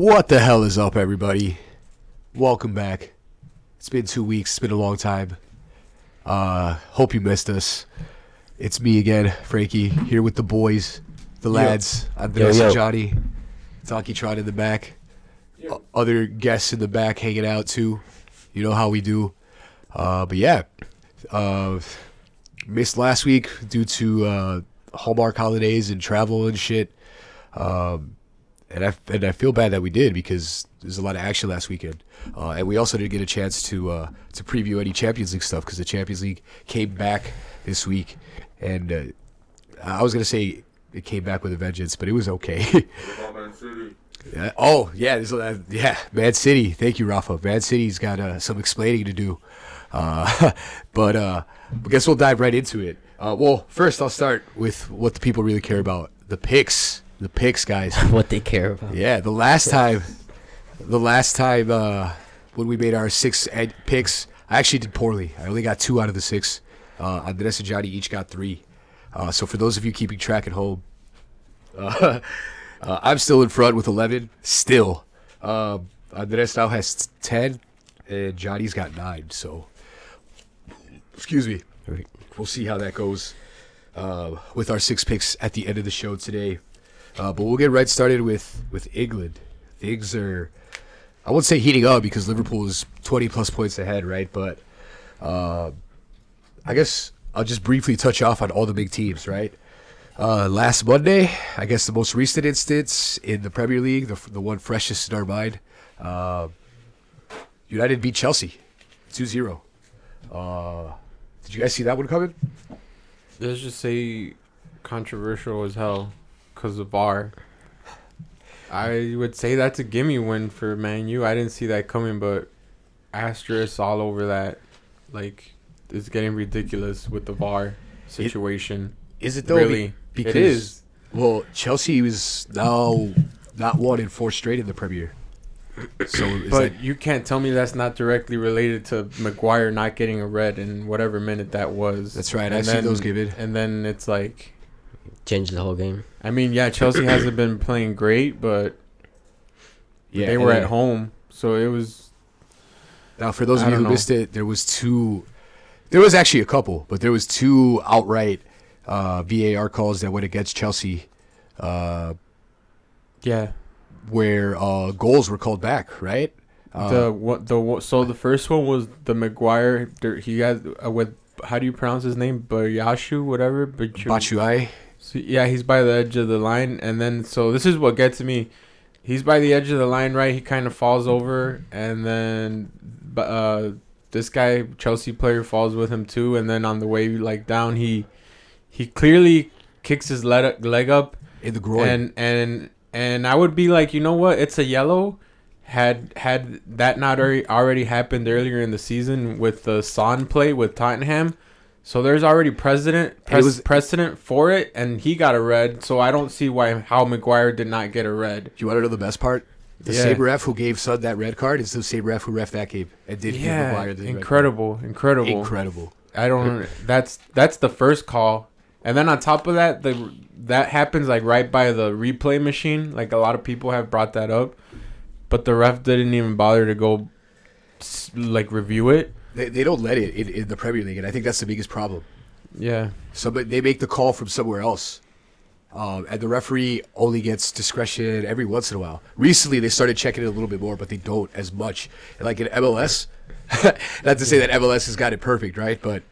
What the hell is up, everybody? Welcome back. It's been 2 weeks. It's been a long time. Hope you missed us. It's me again, Frankie, here with the boys, the lads. I'm Vanessa, Johnny, Taki Tron in the back. Other guests in the back hanging out too. You know how we do. Missed last week due to Hallmark holidays and travel and shit. And I feel bad that we did because there's a lot of action last weekend. And we also didn't get a chance to preview any Champions League stuff because the Champions League came back this week. And I was going to say it came back with a vengeance, but it was okay. What about Man City? Man City. Thank you, Rafa. Man City's got some explaining to do. But I guess we'll dive right into it. First I'll start with what the people really care about. The picks. The picks, guys. What they care about. Yeah, the last time when we made our 6 picks, I actually did poorly. I only got 2 out of the 6. Andres and Johnny each got 3. So for those of you keeping track at home, I'm still in front with 11. Still. Andres now has 10, and Johnny's got 9. So, excuse me. We'll see how that goes with our 6 picks at the end of the show today. But we'll get right started with England. Things are, I won't say heating up because Liverpool is 20-plus points ahead, right? But I guess I'll just briefly touch off on all the big teams, right? Last Monday, I guess the most recent instance in the Premier League, the one freshest in our mind, United beat Chelsea 2-0. Did you guys see that one coming? Let's just say controversial as hell because of VAR. I would say that's a gimme win for Man U. I didn't see that coming, but asterisk all over that. Like, it's getting ridiculous with the VAR situation. Is it though? Really? Because, it is. Well, Chelsea is now not 1 in 4 straight in the Premier. So, You can't tell me that's not directly related to Maguire not getting a red in whatever minute that was. That's right. I've seen those given. And then it's like, changed the whole game. I mean, yeah, Chelsea hasn't been playing great, but they were at home, so it was. Now, for those of you who missed it, there was actually a couple, but there was 2 outright VAR calls that went against Chelsea. Yeah. Where goals were called back, right? So the first one was the Maguire. He has with, how do you pronounce his name? Bayashu, whatever. Batshuayi. So, yeah, he's by the edge of the line, and then so this is what gets me. He's by the edge of the line, right? He kind of falls over, and then this guy, Chelsea player, falls with him too. And then on the way down, he clearly kicks his leg up in the groin, and I would be like, you know what? It's a yellow. Had that not already happened earlier in the season with the Son play with Tottenham. So there's already precedent for it, and he got a red. So I don't see how Maguire did not get a red. Do you want to know the best part? The same ref who gave Son that red card is the same ref who ref that game and did give Maguire the incredible. I don't. That's the first call, and then on top of that, that happens right by the replay machine. Like, a lot of people have brought that up, but the ref didn't even bother to go review it. They don't let it in the Premier League, and I think that's the biggest problem. Yeah. So they make the call from somewhere else, and the referee only gets discretion every once in a while. Recently, they started checking it a little bit more, but they don't as much. And like in MLS, not to say that MLS has got it perfect, right? But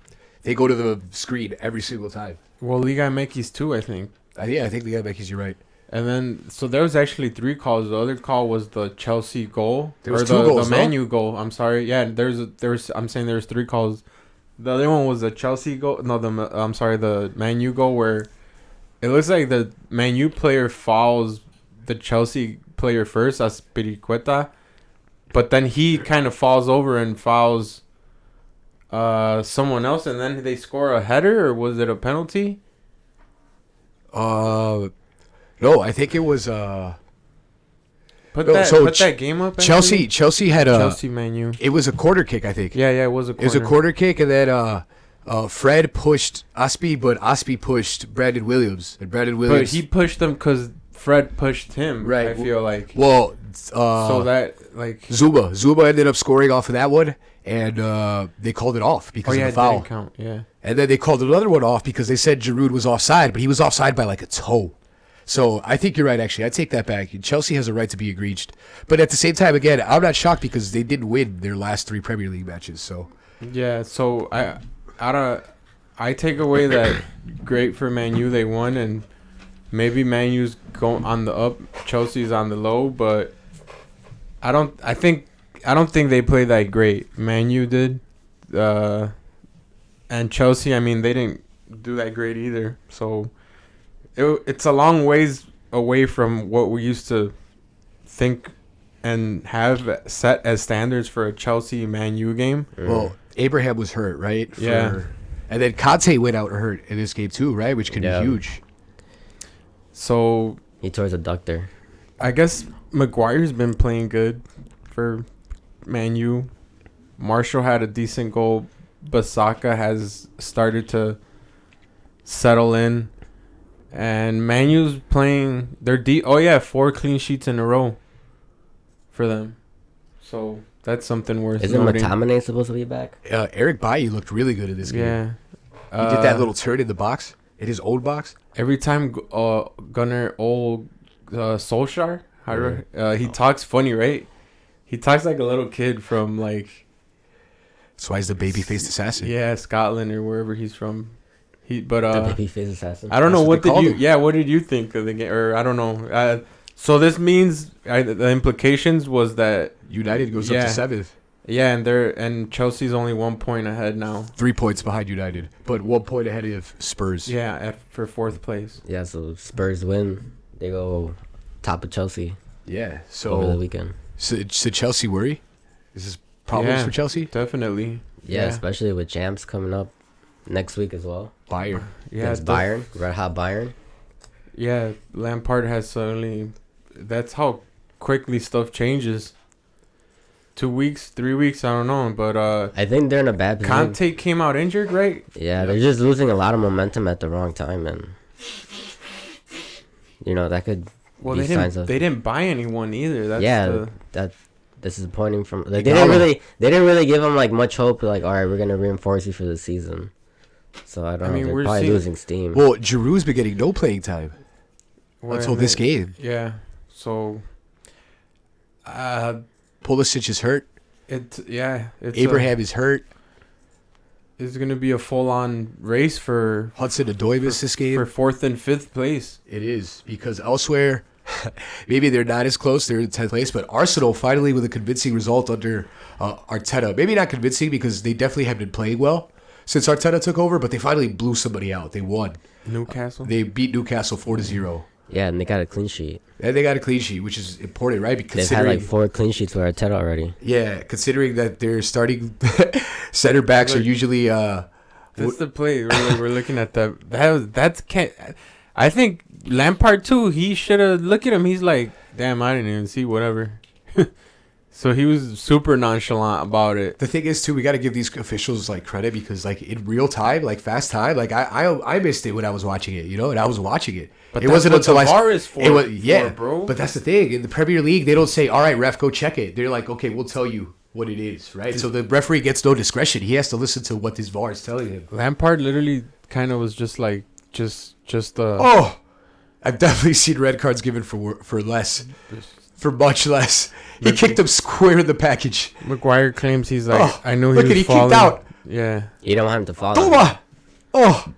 they go to the screen every single time. Well, Liga MX too, I think. Yeah, I think Liga MX, you're right. And then, so there was actually 3 calls. The other call was the Chelsea goal. There was 2 goals, the Man U goal. I'm sorry. Yeah, I'm saying there's 3 calls. The other one was the Chelsea goal. No, the Man U goal where it looks like the Man U player fouls the Chelsea player first, Aspiricueta. But then he kind of falls over and fouls someone else, and then they score a header, or was it a penalty? No, I think it was. Put that game up. Chelsea had a Chelsea Man U. It was a corner kick, I think. Yeah, it was a corner. It was a corner kick, and then Fred pushed Aspi, but Aspi pushed Brandon Williams, and Brandon Williams. But he pushed them because Fred pushed him. Right. I feel like. Well, So that like. Zuma ended up scoring off of that one, and they called it off because of the It foul. didn't count. Yeah. And then they called another one off because they said Giroud was offside, but he was offside by like a toe. So I think you're right, actually. I take that back. Chelsea has a right to be egreged. But at the same time, again, I'm not shocked because they didn't win their last 3 Premier League matches. So Yeah. So I take away that great for Man U, they won, and maybe Man U's going on the up, Chelsea's on the low, but I don't think they played that great. Man U did, and Chelsea, I mean, they didn't do that great either. So it's a long ways away from what we used to think and have set as standards for a Chelsea Man U game. Well, Abraham was hurt, right? Yeah. And then Conte went out hurt in this game too, right? Which could be huge. So He tore his adductor. I guess Maguire's been playing good for Man U. Marshall had a decent goal. Basaka has started to settle in. And Man U's playing their 4 clean sheets in a row for them. So that's something worth Isn't noting. Matamane supposed to be back? Eric Bailly looked really good in this game. Yeah. He did that little turn in the box, in his own box. Every time Gunnar Solskjaer, he talks funny, right? He talks like a little kid from like That's why he's the baby-faced assassin. Scotland or wherever he's from. The babyface assassin. I don't know That's what they called him. what did you think of the game? Or I don't know. So this means the implications was that United goes up to 7th. Yeah, and Chelsea's only 1 point ahead now. 3 points behind United, but 1 point ahead of Spurs. Yeah, for 4th place. Yeah, so Spurs win. They go top of Chelsea Yeah. over the So, weekend. so Chelsea worry? Is this problems for Chelsea? Definitely. Yeah, especially with champs coming up next week as well. Bayern. Yeah, Against Bayern, red hot Bayern. Yeah, Lampard has suddenly. That's how quickly stuff changes. 2 weeks, 3 weeks, I don't know, but I think they're in a bad position. Conte came out injured, right? Yeah, they're just losing a lot of momentum at the wrong time, and that could Well, be signs of. they didn't buy anyone either. That's That's disappointing from like they didn't really give them like much hope. Like, all right, we're gonna reinforce you for the season. So I don't know. They're probably losing steam. Well, Giroud's been getting no playing time until this game. Yeah, so Pulisic is hurt. Abraham is hurt. It's gonna be a full-on race for Hudson-Odoi missed this game. for 4th and 5th place. It is, because elsewhere, maybe they're not as close. They're in 10th place, but Arsenal finally with a convincing result under Arteta. Maybe not convincing because they definitely have been playing well since Arteta took over, but they finally blew somebody out. They won. Newcastle. They beat Newcastle 4-0. Yeah, and they got a clean sheet. And they got a clean sheet, which is important, right? They've had like 4 clean sheets with Arteta already. Yeah, considering that their starting center backs are usually... That's the play. We're looking at that. I think Lampard too. He should have look at him. He's like, damn, I didn't even see whatever. So he was super nonchalant about it. The thing is, too, we got to give these officials like credit because, like, in real time, like fast time, like I missed it when I was watching it, and I was watching it. But it wasn't until the VAR is for, it was, yeah, bro. But that's the thing. In the Premier League, they don't say, "All right, ref, go check it." They're like, "Okay, we'll tell you what it is," right? So the referee gets no discretion. He has to listen to what this VAR is telling him. Lampard literally kind of was just like, just. Oh, I've definitely seen red cards given for less. For much less. He kicked him square in the package. Maguire claims he's like, I know look he was falling. Kicked out. Yeah. You don't want him to fall. Toma! Oh.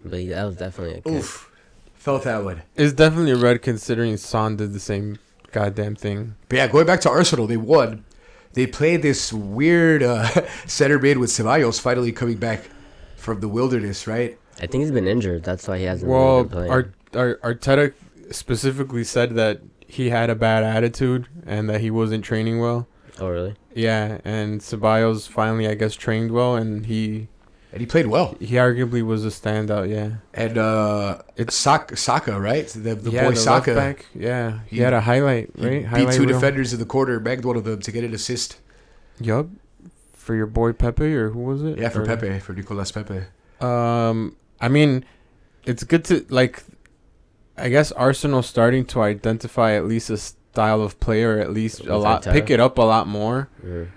But that was definitely a kick. Oof. Felt that one. It's definitely a red considering Son did the same goddamn thing. But yeah, going back to Arsenal, they won. They played this weird center mid with Ceballos finally coming back from the wilderness, right? I think he's been injured. That's why he hasn't really been playing. Arteta specifically said that he had a bad attitude and that he wasn't training well. Oh, really? Yeah, and Ceballos finally, I guess, trained well, and he played well. He arguably was a standout, yeah. And it's Saka, right? The boy the Saka. Left back, yeah. He had a highlight, right? Beat 2 defenders in the corner, bagged one of them to get an assist. Yup. For your boy Pepe, or who was it? Yeah, for Pepe, for Nicolas Pepe. I mean, it's good to, like, I guess Arsenal's starting to identify at least a style of play, or at least pick it up a lot more. Mm.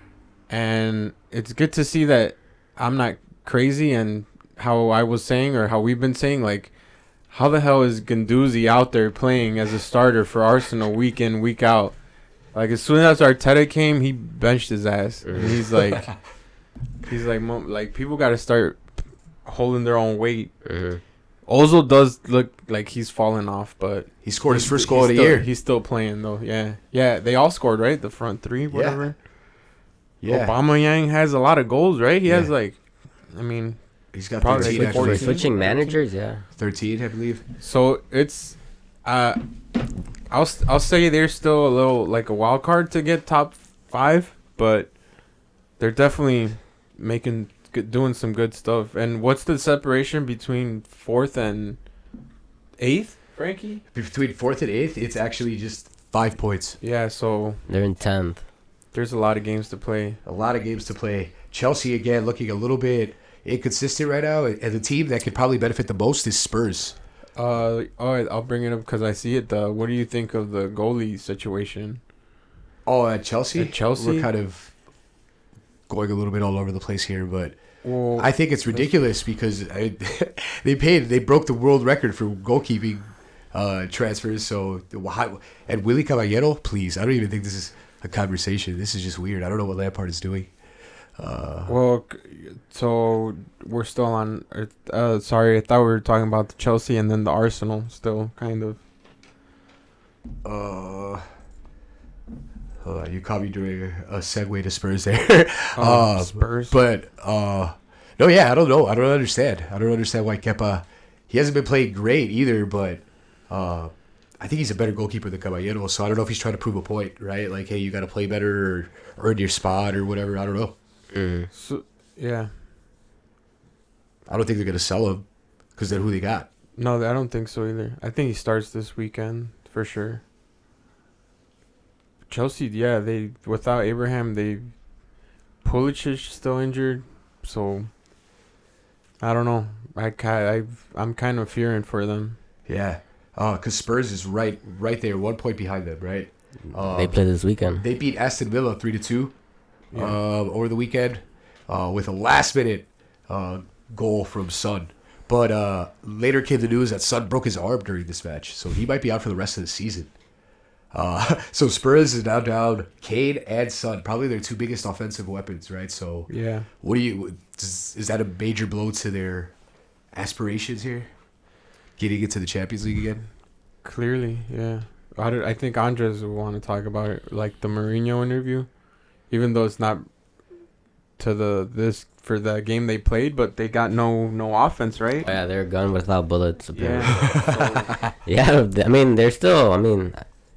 And it's good to see that I'm not crazy, and how I was saying, or how we've been saying, like, how the hell is Guendouzi out there playing as a starter for Arsenal week in, week out? Like, as soon as Arteta came, he benched his ass. And he's like, people got to start holding their own weight. Ozil does look like he's falling off, but he scored his first goal of the year. He's still playing, though. Yeah. They all scored, right? The front three, whatever. Yeah. Aubameyang has a lot of goals, right? He has, like, I mean, he's got probably 13. For switching managers, yeah. 13, I believe. So it's, I'll say they're still a little like a wild card to get top 5, but they're definitely doing some good stuff. And what's the separation between 4th and 8th, Frankie? Between 4th and 8th, it's actually just 5 points. Yeah, so they're in 10th. There's a lot of games to play. Chelsea, again, looking a little bit inconsistent right now. And the team that could probably benefit the most is Spurs. All right, I'll bring it up because I see it. What do you think of the goalie situation? Oh, at Chelsea? We're kind of going a little bit all over the place here, but I think it's ridiculous because they broke the world record for goalkeeping transfers. So, and Willy Caballero, please, I don't even think this is a conversation. This is just weird. I don't know what Lampard is doing. So we're still on. Sorry, I thought we were talking about the Chelsea and then the Arsenal. Still, kind of. Hold on, you caught me doing a segue to Spurs there. Spurs. But no, yeah, I don't know. I don't understand why Kepa. He hasn't been playing great either, but I think he's a better goalkeeper than Caballero. So I don't know if he's trying to prove a point, right? Like, hey, you got to play better or earn your spot or whatever. I don't know. So, yeah. I don't think they're gonna sell him because they're who they got. No, I don't think so either. I think he starts this weekend for sure. Chelsea, yeah, they without Abraham, Pulisic still injured, so I don't know. I'm kind of fearing for them. Yeah, because Spurs is right there, 1 point behind them, right? They play this weekend. They beat Aston Villa 3-2 over the weekend with a last-minute goal from Son. But later came the news that Son broke his arm during this match, so he might be out for the rest of the season. So Spurs is now down Kane and Son, probably their 2 biggest offensive weapons, right? So yeah, is that a major blow to their aspirations here, getting into the Champions League again? Clearly, yeah. I think Andres will want to talk about it, like the Mourinho interview, even though it's not to for the game they played, but they got no offense, right? Oh, yeah, they're a gun without bullets. Apparently. Yeah. Yeah, I mean, they're still. I mean,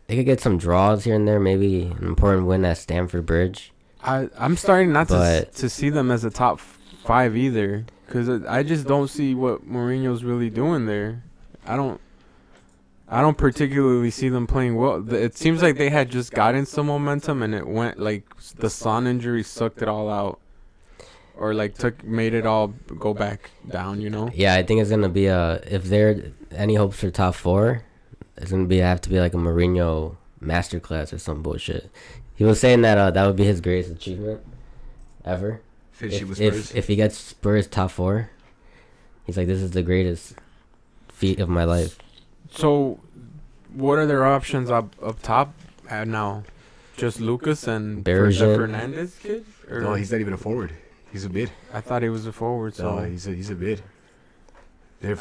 they could get some draws here and there, maybe an important win at Stamford Bridge. I'm starting not to see them as a top 5 either, because I just don't see what Mourinho's really doing there. I don't particularly see them playing well. It seems like they had just gotten some momentum and it went like the Son injury sucked it all out, or like made it all go back down. You know? Yeah, I think it's gonna be if there any hopes for top 4. It's gonna have to be like a Mourinho masterclass or some bullshit. He was saying that that would be his greatest achievement ever. Finishing with Spurs. If he gets Spurs top 4, he's like, this is the greatest feat of my life. So, what are their options up top now? Just Lucas and the Fernandez kid? Or? No, he's not even a forward. He's a mid. I thought he was a forward. So no, he's a mid.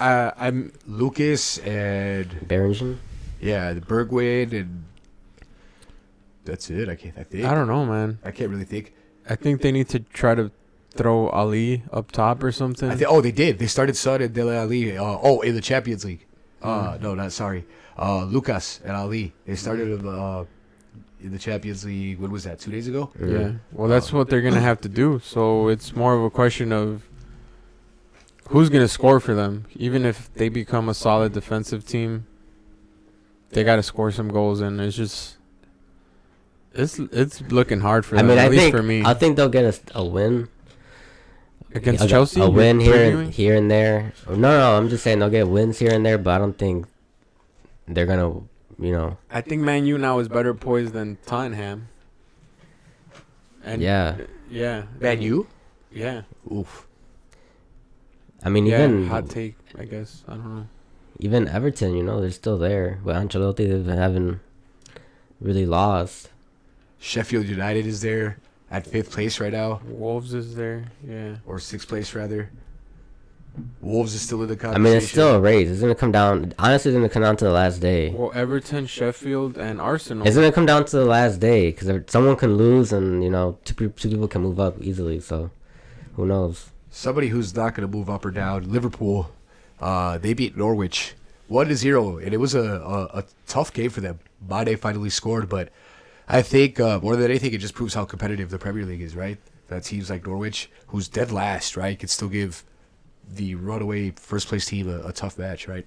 I'm Lucas and Berringen. Yeah, the Bergwijn, and that's it. I think. I don't know, man. I can't really think. I think they need to try to throw Ali up top or something. They did. They started Son and Dele Ali. In the Champions League. No, not sorry. Lucas and Ali. They started in the Champions League. When was that? 2 days ago? Yeah. Well, that's what they're gonna have to do. So it's more of a question of who's gonna score for them. Even if they become a solid defensive team, they got to score some goals, and it's just it's looking hard for them. I mean, at least for me. I think they'll get a win against Chelsea. A win here and there. No, I'm just saying they'll get wins here and there, but I don't think they're gonna, you know. I think Man U now is better poised than Tottenham. And Yeah. Yeah. Man U? Yeah. Oof. I mean, Yeah, even hot take, I guess. I don't know. even Everton, you know, they're still there. But Ancelotti, they haven't really lost. Sheffield United is there at 5th place right now. Wolves is there. Yeah. Or 6th place, rather. Wolves is still in the I conversation. mean, it's still a race. It's gonna come down. Honestly, it's gonna come down to the last day. Well, Everton, Sheffield, and Arsenal. It's gonna come down to the last day because someone can lose and, you know, two people can move up easily. So, who knows? Somebody who's not going to move up or down, Liverpool, they beat Norwich 1-0, and it was a tough game for them. Mane finally scored, but I think more than anything, it just proves how competitive the Premier League is, right? That teams like Norwich, who's dead last, right, could still give the runaway first-place team a tough match, right?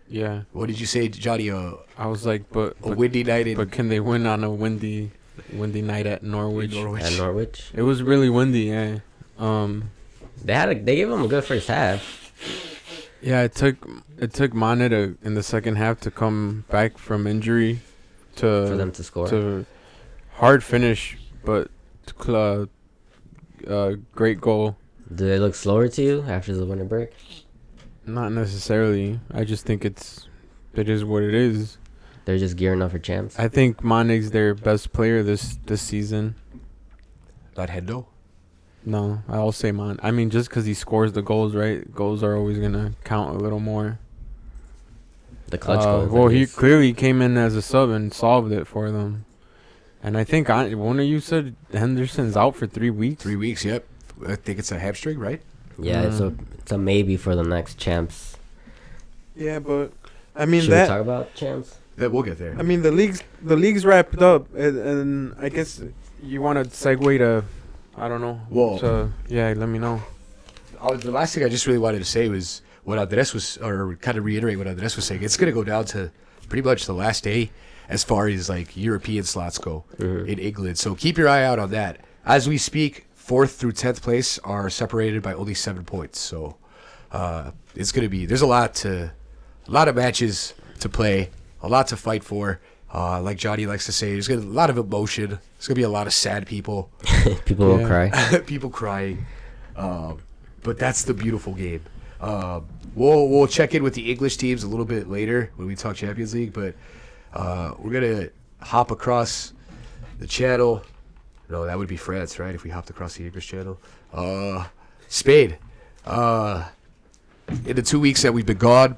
Yeah. What did you say, Johnny? I was like, but A windy night but can they win on a windy night at Norwich? At Norwich, It was really windy, yeah. they gave them a good first half. Yeah, it took Mane in the second half to come back from injury For them to score. to hard finish, but great goal. Do they look slower to you after the winter break? Not necessarily. I just think it is what it is. They're just gearing up for champs. I think Mane's their best player this season. Not Hendo? No, I'll say Mane. I mean, just because he scores the goals, right? Goals are always gonna count a little more. The clutch goals. Well, at he least. clearly came in as a sub and solved it for them. And I think one of you said Henderson's out for 3 weeks. 3 weeks, yep. I think it's a hamstring, right? Yeah, it's a maybe for the next champs. Yeah, but I mean Should we talk about champs? Yeah, we'll get there. I mean the league's wrapped up, and I guess you want to segue to, I don't know. Well, So yeah, let me know. The last thing I just really wanted to say was what Andres was, or kind of reiterate what Andres was saying. It's going to go down to pretty much the last day as far as like European slots go in England. So keep your eye out on that. As we speak, 4th through 10th place are separated by only 7 points. So it's going to be, there's a lot of matches to play, a lot to fight for. Like Johnny likes to say, there's going to be a lot of emotion. There's going to be a lot of sad people. People will cry. People crying. But that's the beautiful game. We'll check in with the English teams a little bit later when we talk Champions League, but we're going to hop across the channel. No, that would be France, right? If we hopped across the English channel. Spain. In the 2 weeks that we've been gone,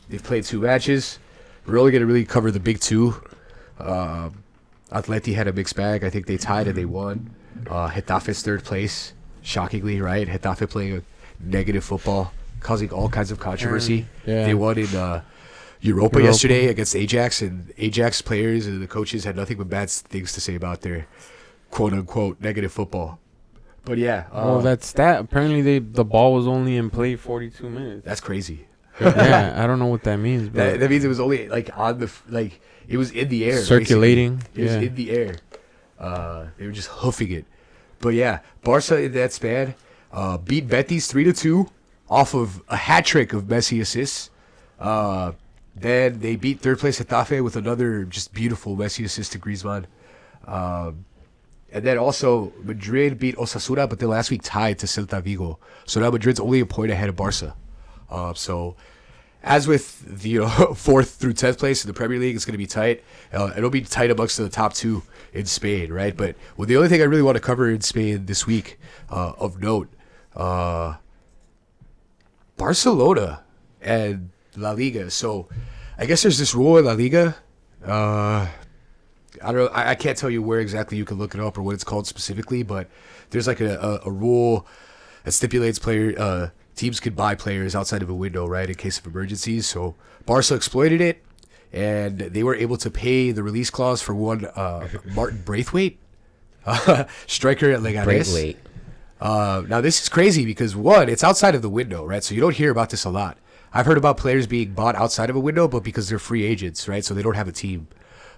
they've played 2 matches. We're only going to really cover the big 2. Atleti had a mixed bag. I think they tied and they won. Getafe's 3rd place. Shockingly, right? Getafe playing a negative football, causing all kinds of controversy. Yeah. They won in Europa yesterday against Ajax, and Ajax players and the coaches had nothing but bad things to say about their quote-unquote negative football. But yeah. Well, that's that. Apparently, the ball was only in play 42 minutes. That's crazy. Yeah, I don't know what that means. But That means it was only like on the it was in the air, circulating. basically. It was in the air. They were just hoofing it. But yeah, Barca in that span beat Betis 3-2 off of a hat trick of Messi assists. Then they beat 3rd place Getafe with another just beautiful Messi assist to Griezmann. And then also Madrid beat Osasuna, but they last week tied to Celta Vigo. So now Madrid's only a point ahead of Barca. So as with the 4th through 10th place in the Premier League, it's going to be tight. It'll be tight amongst the top 2 in Spain, right? But the only thing I really want to cover in Spain this week of note, Barcelona and La Liga. So I guess there's this rule in La Liga. I don't know. I can't tell you where exactly you can look it up or what it's called specifically, but there's like a rule that stipulates teams could buy players outside of a window, right, in case of emergencies. So Barca exploited it, and they were able to pay the release clause for one Martin Braithwaite, striker at Leganés. Braithwaite. Now, this is crazy because, one, it's outside of the window, right? So you don't hear about this a lot. I've heard about players being bought outside of a window, but because they're free agents, right? So they don't have a team.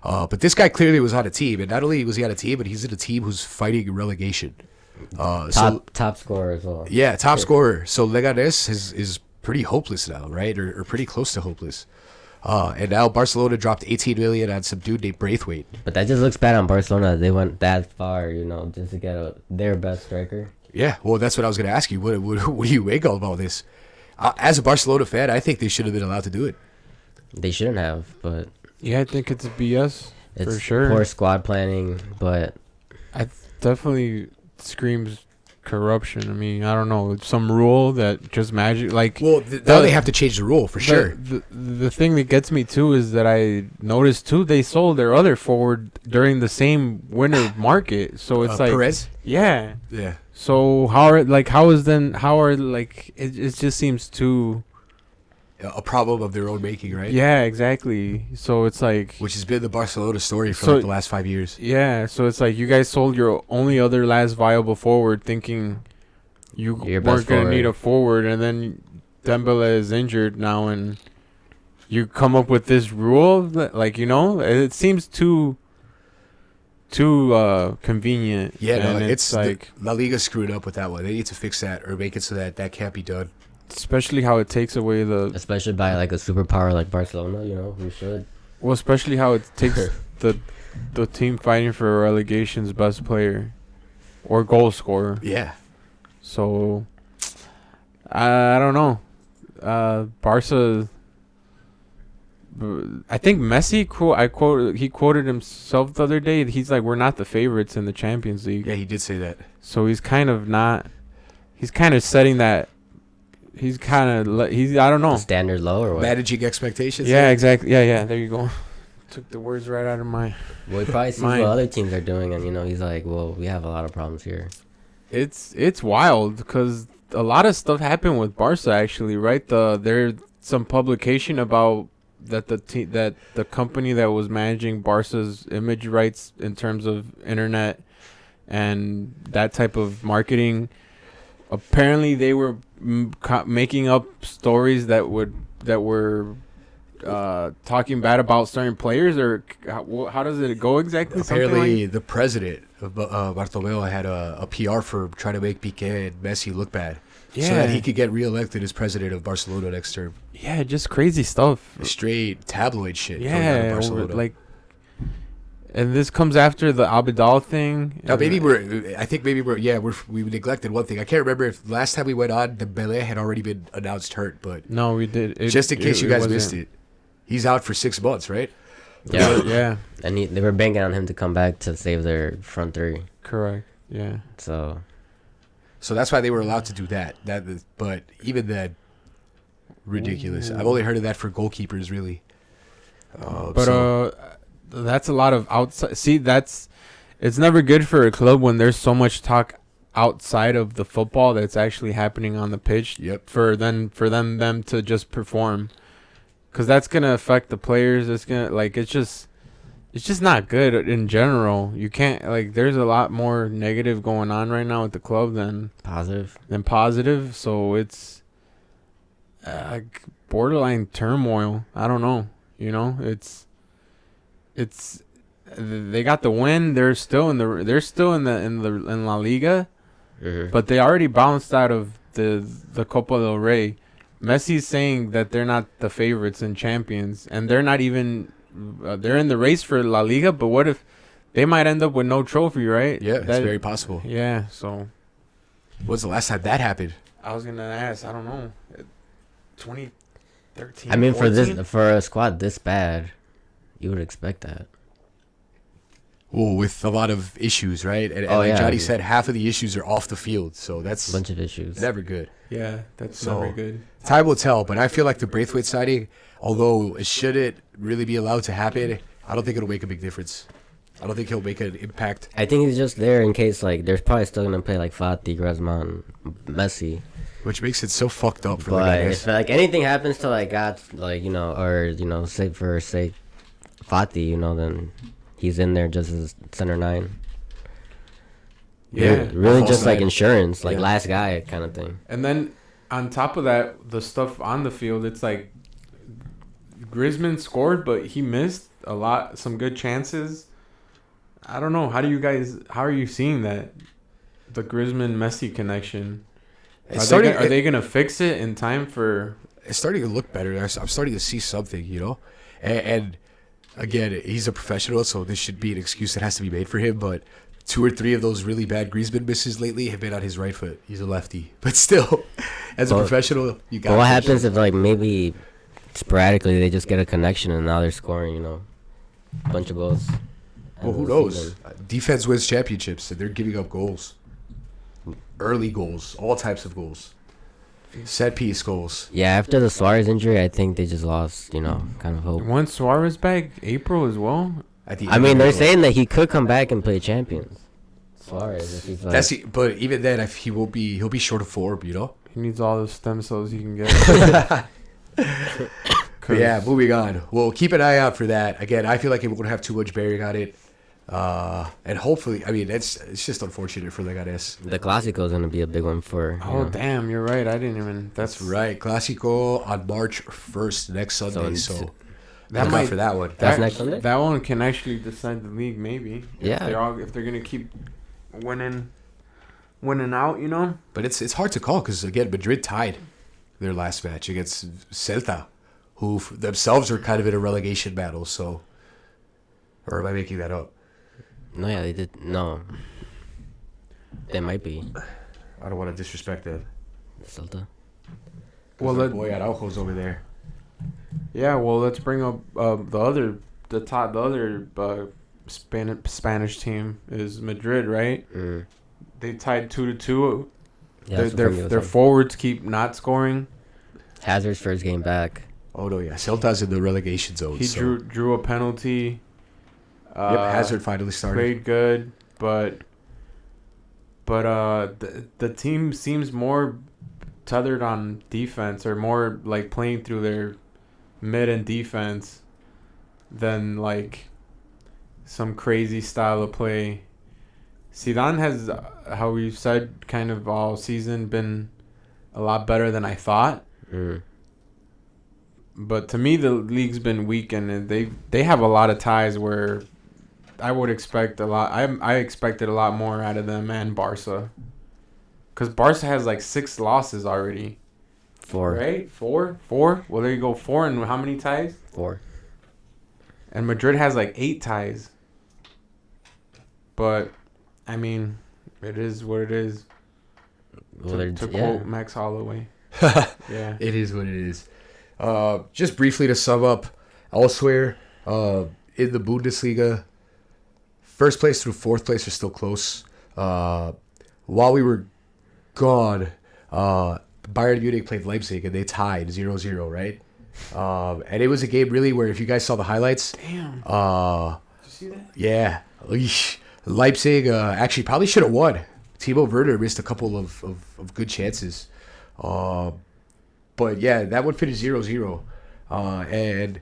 But this guy clearly was on a team, and not only was he on a team, but he's in a team who's fighting relegation. Top scorer as well. Yeah, top scorer. So Leganés is pretty hopeless now, right? Or pretty close to hopeless. And now Barcelona dropped 18 million on some dude named Braithwaite. But that just looks bad on Barcelona. They went that far, just to get their best striker. Yeah, well, that's what I was going to ask you. What do you make all about this? As a Barcelona fan, I think they should have been allowed to do it. They shouldn't have, but Yeah, I think it's BS it's for sure. poor squad planning, but I definitely screams corruption. I mean, I don't know, some rule that just magic like. Well, now they have to change the rule for sure. The thing that gets me too is that I noticed too they sold their other forward during the same winter market, so it's like Perez. Yeah. Yeah. So it just seems too. A problem of their own making, right? Yeah, exactly. So it's like, Which has been the Barcelona story for So- like the last 5 years. yeah. So it's like you guys sold your only other last viable forward, thinking you Your weren't best gonna forward. need a forward, and then Dembele is injured now, and you come up with this rule that, like, it seems too convenient. Yeah, no, and it's like, La Liga screwed up with that one. They need to fix that or make it so that that can't be done. especially how it takes away especially by like a superpower like Barcelona, who should. especially how it takes the team fighting for relegation's best player or goal scorer. Yeah. So I don't know. Barca. I think Messi he quoted himself the other day. He's like, we're not the favorites in the Champions League. Yeah, he did say that. So he's kind of not. He's kind of setting that. He's kind of. I don't know. The standard low or what? Managing expectations. Yeah, exactly. Yeah. There you go. Took the words right out of my. Well, he probably sees Mine. what other teams are doing, and he's like, well, we have a lot of problems here. It's wild because a lot of stuff happened with Barca actually, right? There's some publication about that the company that was managing Barca's image rights in terms of internet and that type of marketing. Apparently, they were making up stories that were talking bad about certain players, or how does it go exactly? Apparently, the president of Bartomeu had a PR firm trying to make Piqué and Messi look bad, so that he could get reelected as president of Barcelona next term. Yeah, just crazy stuff. Straight tabloid shit. coming out of Yeah, Barcelona. and this comes after the Abidal thing. Now maybe we neglected one thing. I can't remember if last time we went on, Dembele had already been announced hurt, but No, we did. just in case you guys missed it, he's out for 6 months, right? Yeah, Yeah, and they were banking on him to come back to save their front three. correct. Yeah. So So that's why they were allowed to do that. But even then, ridiculous. I've only heard of that for goalkeepers, really. That's a lot of outside. See, it's never good for a club when there's so much talk outside of the football that's actually happening on the pitch. Yep. For them to just perform, because that's gonna affect the players. It's gonna it's just not good in general. You can't there's a lot more negative going on right now at the club than positive. So it's borderline turmoil. I don't know. It's they got the win. They're still in La Liga, but they already bounced out of the Copa del Rey. Messi's saying that they're not the favorites and champions, and they're not even they're in the race for La Liga. But what if they might end up with no trophy, right? Yeah, it's very possible. Yeah. So when's the last time that happened? I was gonna ask. I don't know. 2013. I mean, 14? for a squad this bad, you would expect that. Well, with a lot of issues, right? And Johnny said, half of the issues are off the field, so that's a bunch of issues. never good. Yeah, that's So, never good. Time will tell, but I feel like the Braithwaite signing, although it shouldn't really be allowed to happen, I don't think it'll make a big difference. I don't think he'll make an impact. I think he's just there in case they're probably still gonna play Fati, Griezmann, Messi. Which makes it so fucked up for the guys. But if anything happens to say Fati, then he's in there just as center 9. Yeah, really just nine. insurance, Yeah. last guy kind of thing. And then on top of that, the stuff on the field, it's Griezmann scored, but he missed some good chances. I don't know. How are you seeing that? The Griezmann Messi connection. Are they gonna fix it in time for it's starting to look better. I'm starting to see something, you know? And again, he's a professional, so this should be an excuse that has to be made for him. But 2 or 3 of those really bad Griezmann misses lately have been on his right foot. He's a lefty. But still, as a professional, you got to. But what happens if, like, maybe sporadically they just get a connection and now they're scoring, you know, a bunch of goals? Well, who knows? Defense wins championships, and they're giving up goals. Early goals, all types of goals. Set piece goals. Yeah, after the Suarez injury, I think they just lost, you know, kind of hope. Once Suarez back, April as well. I mean, they're saying that he could come back and play champions. Suarez, if he's like, but even then, if he'll be short of form, you know. He needs all the stem cells he can get. But yeah, moving on. Well, keep an eye out for that. Again, I feel like it won't have too much bearing on it. And hopefully, I mean, it's just unfortunate for Leganes. The Clásico is going to be a big one for. Oh, damn, you're right. I didn't even. That's right. Clásico on March 1st, next Sunday. So that might for that one. That's next Sunday. That one can actually decide the league, maybe. Yeah. If they're gonna keep winning out, you know. But it's hard to call because again, Madrid tied their last match against Celta, who themselves are kind of in a relegation battle. So, or am I making that up? No, yeah, they did. No, they might be. I don't want to disrespect them. Celta. Well, the boy Araujo's over there. Yeah, well, let's bring up the other Spanish team is Madrid, right? Mm. They tied 2-2. Yeah, their forwards keep not scoring. Hazard's first game back. Oh no, yeah, Celta's in the relegation zone. He drew a penalty. Yep, Hazard finally started. Played good, but the team seems more tethered on defense, or more like playing through their mid and defense than like some crazy style of play. Zidane has, how we've said kind of all season, been a lot better than I thought. Mm. But to me, the league's been weakened, and they have a lot of ties where I would expect a lot. I expected a lot more out of them and Barca, because Barca has like 6 losses already. 4. Right? 4. Well, there you go. 4, and how many ties? 4. And Madrid has like 8 ties. But I mean, it is what it is. Well, to quote Max Holloway. Yeah, it is what it is. Just briefly to sum up, elsewhere in the Bundesliga, first place through 4th place are still close. While we were gone, Bayern Munich played Leipzig and they tied 0-0, right? And it was a game really where, if you guys saw the highlights, damn. Did you see that? Yeah, Leipzig actually probably should have won. Timo Werner missed a couple of good chances. But yeah, that one finished 0-0. And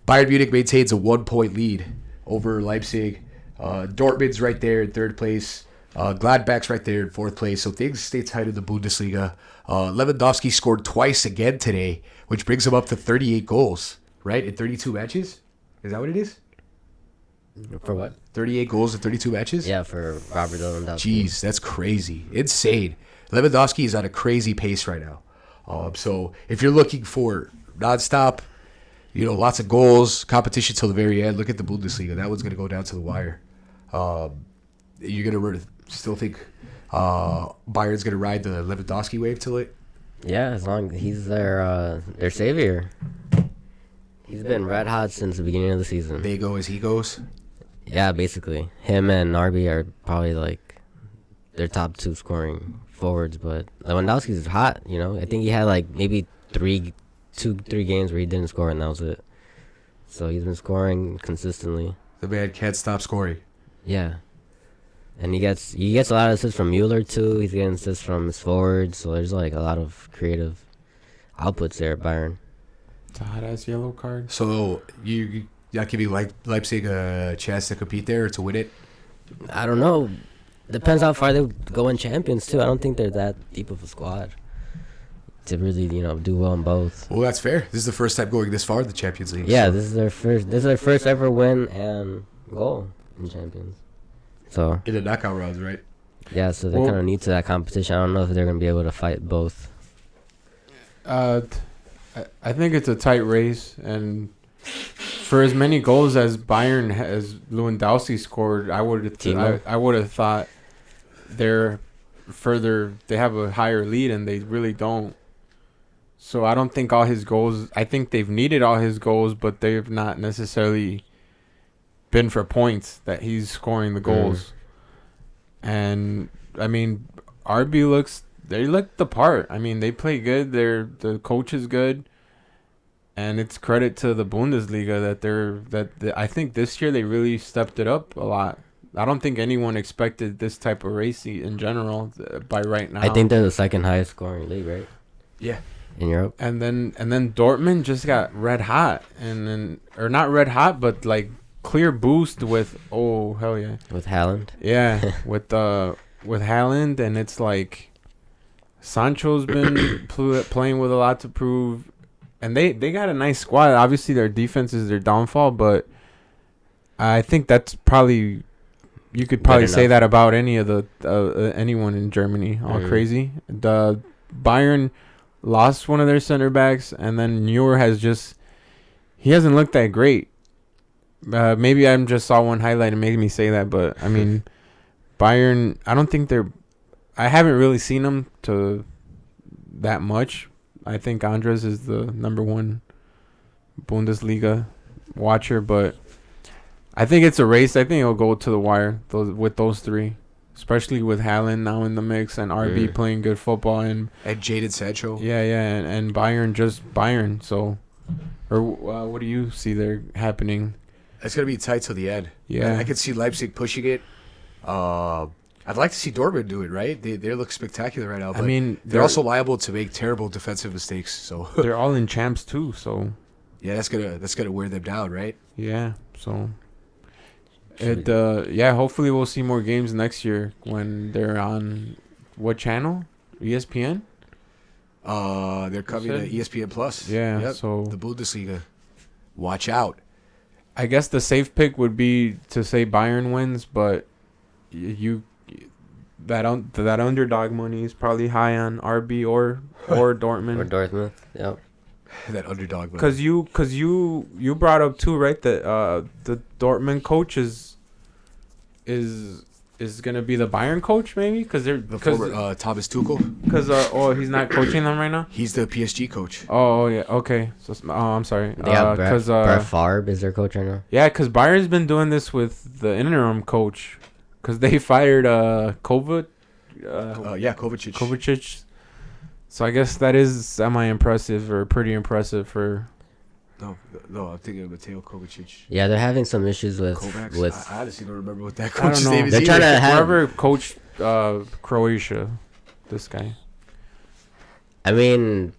Bayern Munich maintains a 1-point lead over Leipzig. Dortmund's right there in 3rd place. Gladbach's right there in 4th place. So things stay tight in the Bundesliga. Lewandowski scored twice again today, which brings him up to 38 goals, right, in 32 matches? Is that what it is? For what? 38 goals in 32 matches? Yeah, for Robert Lewandowski. Jeez, that's crazy. Insane. Lewandowski is on a crazy pace right now. So if you're looking for nonstop, lots of goals, competition till the very end, look at the Bundesliga. That one's going to go down to the wire. You're going to still think Bayern's going to ride the Lewandowski wave till it? Yeah, as long as he's their savior. He's been red hot since the beginning of the season. They go as he goes? Yeah, basically. Him and Narby are probably like their top 2 scoring forwards, but Lewandowski's hot, I think he had like maybe 3 games where he didn't score, and that was it. So he's been scoring consistently. The man can't stop scoring. Yeah. And he gets a lot of assists from Mueller too. He's getting assists from his forwards, so there's like a lot of creative outputs there at Bayern. It's a hot-ass yellow card. So you not giving Leipzig a chance to compete there or to win it? I don't know. Depends how far they go in Champions too. I don't think they're that deep of a squad to really, do well in both. Well, that's fair. This is the first time going this far in the Champions League. Yeah, so. This is their first ever win and goal in Champions. So in the knockout rounds, right? Yeah, so they're kind of new to that competition. I don't know if they're gonna be able to fight both. I think it's a tight race, and for as many goals as Bayern as Lewandowski scored, I would have thought they're further. They have a higher lead, and they really don't. So I don't think all his goals. I think they've needed all his goals, but they've not necessarily been for points that he's scoring the goals. And I mean, RB they look the part. I mean, they play good. The coach is good, and it's credit to the Bundesliga I think this year they really stepped it up a lot. I don't think anyone expected this type of race in general by right now. I think they're the second highest scoring league, right? Yeah. In Europe. And then Dortmund just got red hot, or not red hot, but like clear boost with hell yeah, with Haaland. Yeah, with Haaland, and it's like Sancho's been playing with a lot to prove, and they got a nice squad. Obviously, their defense is their downfall, but I think that's probably you could probably say that about any of the anyone in Germany. All crazy. The Bayern lost one of their center backs, and then Neuer he hasn't looked that great. Maybe I just saw one highlight and made me say that, but I mean, Bayern, I haven't really seen them to that much. I think Andres is the number one Bundesliga watcher, but I think it's a race. I think it'll go to the wire with those three, especially with Haaland now in the mix and RB playing good football and Jadon Sancho. Yeah, and Bayern just Bayern. So, what do you see there happening? It's going to be tight till the end. Yeah. I could see Leipzig pushing it. I'd like to see Dortmund do it, right? They look spectacular right now. But I mean, they're also liable to make terrible defensive mistakes. So they're all in champs too. So yeah, that's gonna wear them down, right? Yeah. So hopefully we'll see more games next year when they're on what channel? ESPN. They're coming to ESPN Plus. Yeah. Yep. So the Bundesliga. Watch out. I guess the safe pick would be to say Bayern wins, but that underdog money is probably high on RB or Dortmund. Or Dortmund, yep. That underdog money. Because you brought up too, right? That the Dortmund coach is gonna be the Bayern coach, maybe because they're the former Thomas Tuchel. Because he's not coaching them right now. He's the PSG coach. Oh yeah, okay. So I'm sorry. They have Brett Favre is their coach right now. Yeah, because Bayern's been doing this with the interim coach, because they fired Kovacic. Kovacic. So I guess that is semi-impressive or pretty impressive for. No, I'm thinking of Mateo Kovacic. Yeah, they're having some issues with Kovacs? with. I honestly don't remember what that coach's name is. They're trying to have whoever coached Croatia. This guy. I mean,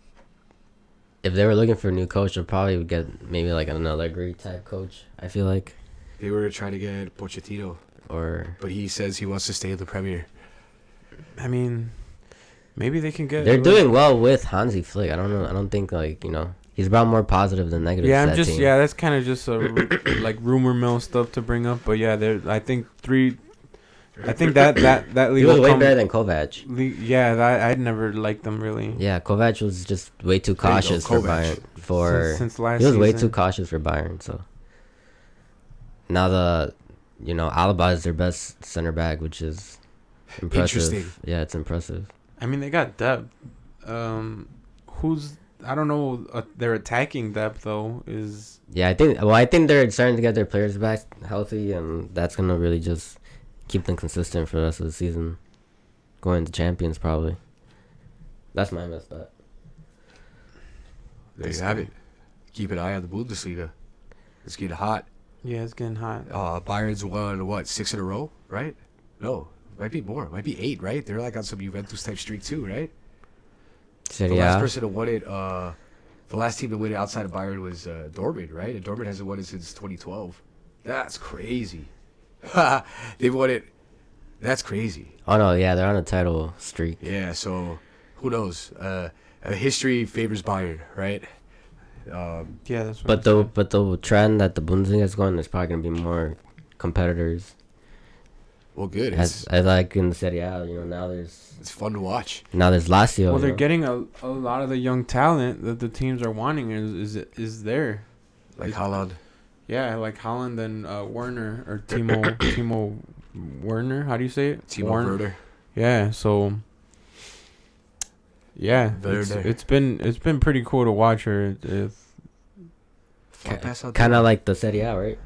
if they were looking for a new coach, they'd probably get maybe like an Allegri type coach. I feel like they were trying to get Pochettino, but he says he wants to stay in the Premier. I mean, maybe they can get. They're doing well with Hansi Flick. I don't know. I don't think he's brought more positive than negative. Yeah, to that team. that's kind of just like rumor mill stuff to bring up. But yeah, I think that league he was way better than Kovac. I'd never liked them really. Yeah, Kovac was just way too cautious for Bayern. Since last season, he was way too cautious for Bayern. So now Alaba is their best center back, which is impressive. Interesting. Yeah, it's impressive. I mean, they got depth. I don't know. Their attacking depth though is. Yeah, I think they're starting to get their players back healthy, and that's gonna really just keep them consistent for the rest of the season, going to champions probably. That's my best bet. There you have it. Keep an eye on the Bundesliga. It's getting hot. Yeah, it's getting hot. Bayern's won 6 in a row, right? No, might be more. Might be 8, right? They're like on some Juventus type streak too, right? The last person to win it, the last team to win it outside of Bayern was Dortmund, right? And Dortmund hasn't won it since 2012. That's crazy. They've won it. That's crazy. Oh no, yeah, they're on a title streak. Yeah, so who knows? History favors Bayern, right? Yeah, that's. But the trend that the Bundesliga is going, there's probably gonna be more competitors. Well, good. As like in the Serie A, now It's fun to watch. there's Lazio. Well, they're getting a lot of the young talent that the teams are wanting is there. Like Haaland. Yeah, like Holland and Werner or Timo Werner. How do you say it? Timo Werner. Yeah. So. Yeah, it's been pretty cool to watch her. Kind of like the Serie A, right?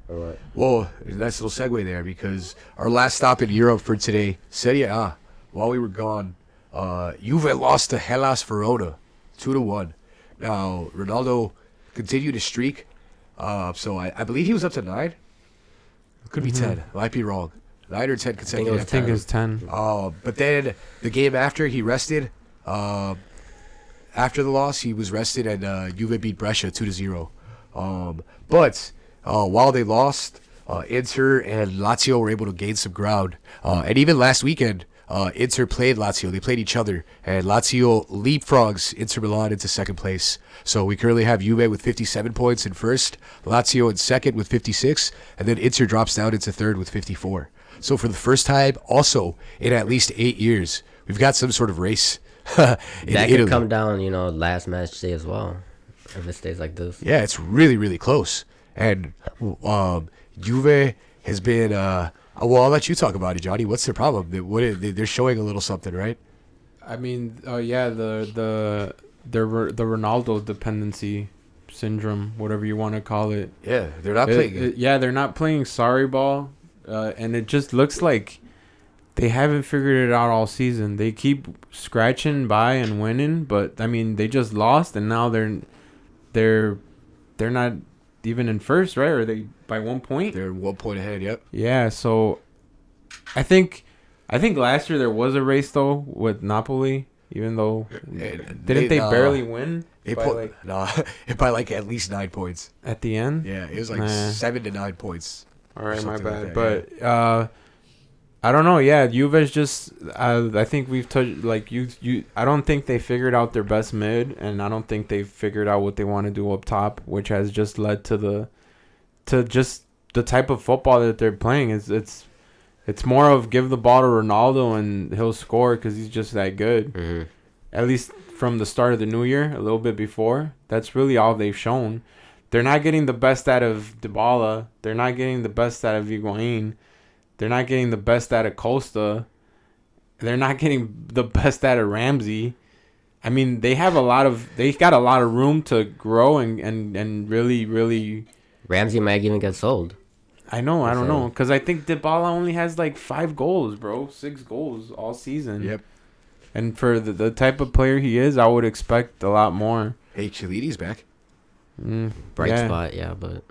Or what? Well, nice little segue there because our last stop in Europe for today, Serie A. While we were gone, Juve lost to Hellas Verona, 2-1. Now Ronaldo continued to streak. So I believe he was up to 9. Could be 10. Might be wrong. 9 or 10 consecutive. I think it was 10. But then the game after, he rested. After the loss, he was rested, and Juve beat Brescia 2-0. But while they lost, Inter and Lazio were able to gain some ground. And even last weekend, Inter played Lazio. They played each other, and Lazio leapfrogs Inter Milan into second place. So we currently have Juve with 57 points in first, Lazio in second with 56, and then Inter drops down into third with 54. So for the first time, also in at least 8 years, we've got some sort of race. That could come down, last match day as well, if it stays like this. Yeah, it's really, really close. And Juve has been. Well, I'll let you talk about it, Johnny. What's their problem? They're showing a little something, right? I mean, the Ronaldo dependency syndrome, whatever you want to call it. Yeah, they're not playing. They're not playing sorry ball, and it just looks like they haven't figured it out all season. They keep scratching by and winning, but I mean, they just lost, and now they're not even in first, right? Or are they by 1 point? They're 1 point ahead. Yep. Yeah. So, I think last year there was a race though with Napoli, even though didn't they barely win? By like at least 9 points at the end. Yeah, it was like 7 to 9 points. All right, my bad. But I don't know. Yeah, Juve's just. I think we've touched like you. I don't think they figured out their best mid, and I don't think they figured out what they want to do up top, which has just led to just the type of football that they're playing. It's more of give the ball to Ronaldo and he'll score because he's just that good. Mm-hmm. At least from the start of the new year, a little bit before. That's really all they've shown. They're not getting the best out of Dybala. They're not getting the best out of Higuain. They're not getting the best out of Costa. They're not getting the best out of Ramsey. I mean, they got a lot of room to grow and really, really. Ramsey might even get sold. I know. I don't know. Because I think Dybala only has like 5 goals, bro. 6 goals all season. Yep. And for the type of player he is, I would expect a lot more. Hey, Chiellini's back. Bright spot, yeah, but.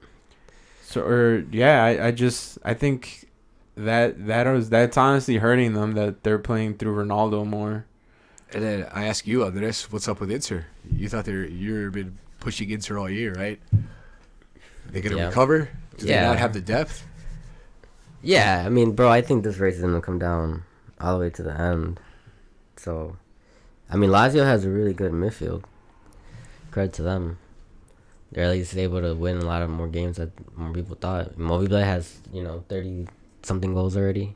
I think that's honestly hurting them that they're playing through Ronaldo more. And then I ask you, Andres, what's up with Inter? You thought you've been pushing Inter all year, right? They gonna recover? Do they not have the depth? Yeah, I mean, bro, I think this race is gonna come down all the way to the end. So, I mean, Lazio has a really good midfield. Credit to them. They're at least able to win a lot of more games than more people thought. Mobile has 30-something goals already.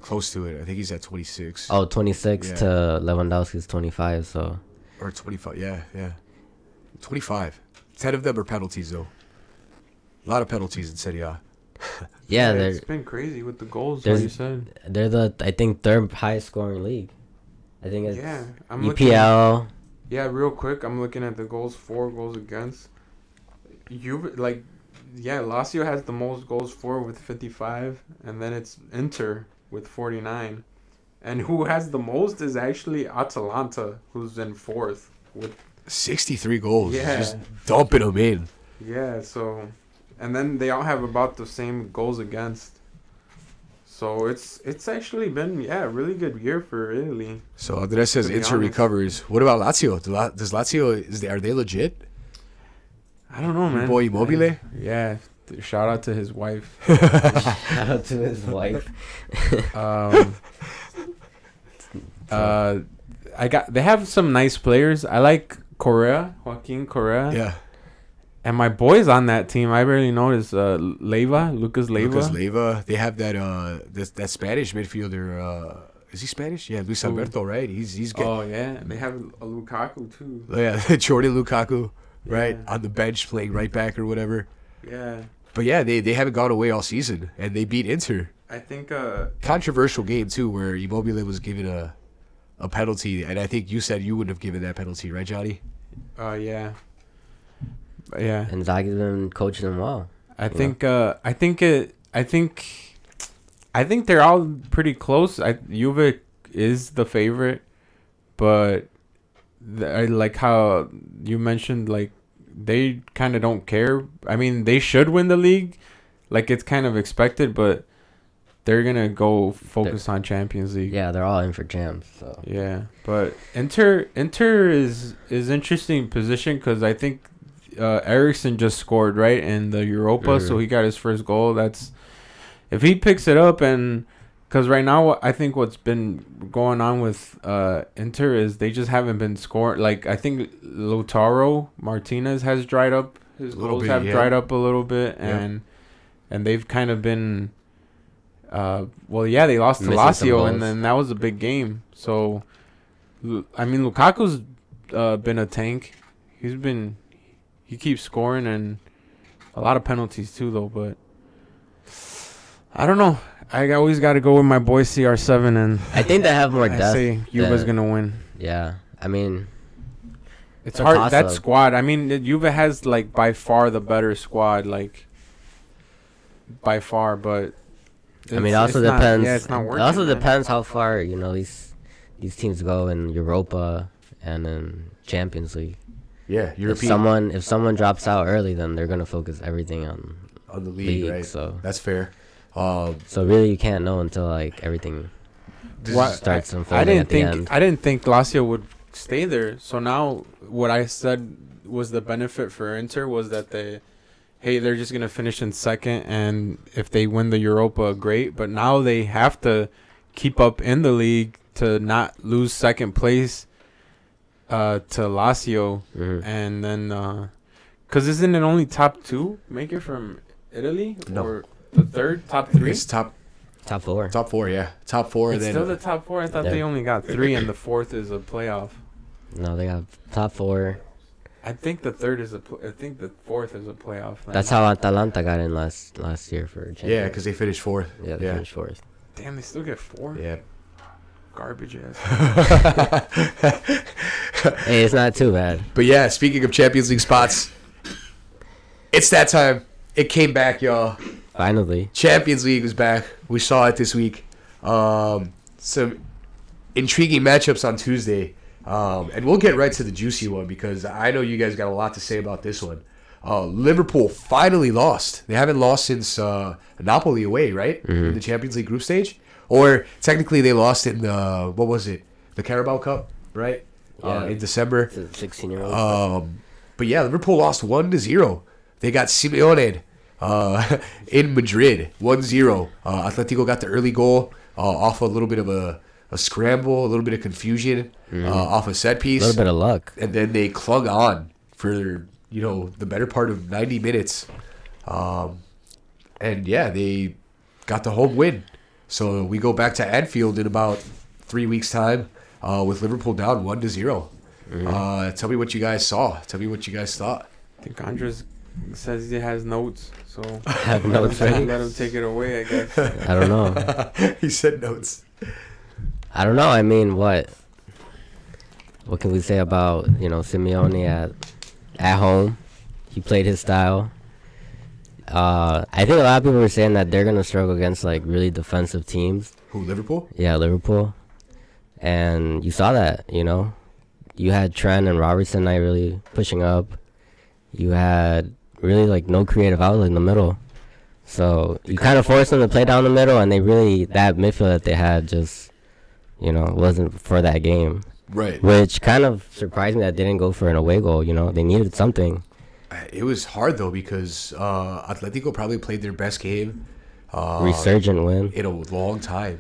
Close to it. I think he's at 26. Oh, 26 to Lewandowski's 25, so. Or 25, yeah. 25. 10 of them are penalties, though. A lot of penalties in Serie A. Yeah, it's been crazy with the goals, like you said. They're I think, third highest scoring league. I think it's I'm EPL. Real quick, I'm looking at the goals for, goals against. Lazio has the most goals for with 55, and then it's Inter with 49. And who has the most is actually Atalanta, who's in 4th with 63 goals. Yeah. Just dumping them in. Yeah, so... And then they all have about the same goals against. So it's actually been, a really good year for Italy. So Andres says Inter recovers. What about Lazio? Does Lazio, are they legit? I don't know, man. Boy Immobile? Yeah. Shout out to his wife. Shout out to his wife. They have some nice players. I like Joaquin Correa. Yeah. And my boy's on that team. I barely noticed Lucas Leiva. Lucas Leiva. They have that Spanish midfielder. Is he Spanish? Yeah, Luis Alberto, right? He's good. Oh yeah, they have a Lukaku too. Oh, yeah, Jordan Lukaku, right, on the bench playing right back or whatever. Yeah. But yeah, they haven't gone away all season, and they beat Inter. I think Controversial game too, where Immobile was given a penalty, and I think you said you wouldn't have given that penalty, right, Johnny? Yeah. Yeah. And Zagi's been coaching them well. I think they're all pretty close. Juve is the favorite, but I like how you mentioned, like, they kind of don't care. I mean, they should win the league, like it's kind of expected, but they're gonna go focus on Champions League. Yeah, they're all in for champs. So yeah, but Inter is interesting position because I think Eriksson just scored right in the Europa, so he got his first goal. That's if he picks it up, and because right now I think what's been going on with Inter is they just haven't been scoring. Like I think Lautaro Martinez has dried up. His goals have dried up a little bit, and they've kind of been. They lost to Lazio, and then that was a big game. So, I mean, Lukaku's been a tank. He keeps scoring, and a lot of penalties too, though. But I don't know. I always got to go with my boy CR7, and I think they have more depth. I say Juve's gonna win. Yeah, I mean, it's hard. That squad. I mean, Juve has like by far the better squad, like by far. But I mean, it also depends. It's not working. It also depends how far these teams go in Europa and in Champions League. Yeah, European. If someone drops out early, then they're gonna focus everything on the league, right? So that's fair. So really, you can't know until like everything starts unfolding at the end. I didn't think Lazio would stay there. So now, what I said was the benefit for Inter was that they're just gonna finish in second, and if they win the Europa, great. But now they have to keep up in the league to not lose second place to Lazio, and then because isn't it only top two make it from Italy? No. Or the third, top three? It's top four. Top four, yeah. Top four. It's then still the top four? I thought they only got three, and the fourth is a playoff. No, they got top four. I think the fourth is a playoff. That's how Atalanta got in last year for Champions. Yeah, because they finished fourth. Yeah, they finished fourth. Damn, they still get four? Yeah. Garbage ass. Hey, it's not too bad. But yeah, speaking of Champions League spots, it's that time. It came back, y'all. Finally. Champions League was back. We saw it this week. Some intriguing matchups on Tuesday. And we'll get right to the juicy one because I know you guys got a lot to say about this one. Liverpool finally lost. They haven't lost since Napoli away, right? In the Champions League group stage. Or technically they lost in the, what was it? The Carabao Cup, right? Yeah, in December. 16-year-old. But yeah, Liverpool lost 1-0. They got Simeone in Madrid, 1-0. Atletico got the early goal off a little bit of a scramble, a little bit of confusion off a set piece. A little bit of luck. And then they clung on for, the better part of 90 minutes. And yeah, they got the home win. So we go back to Anfield in about 3 weeks' time with Liverpool down 1-0. Tell me what you guys saw. Tell me what you guys thought. I think Andres says he has notes, so I have notes ready. Let him take it away, I guess. I don't know. He said notes. I don't know. I mean, what can we say about Simeone at home? He played his style. I think a lot of people were saying that they're gonna struggle against like really defensive teams. Who, Liverpool? Yeah, Liverpool. And you saw that. You had Trent and Robertson not really pushing up. You had really like no creative outlet in the middle. So you kind of forced them to play down the middle, and that midfield that they had just wasn't for that game. Right. Which kind of surprised me that they didn't go for an away goal. They needed something. It was hard though because Atletico probably played their best game. Resurgent win in a long time.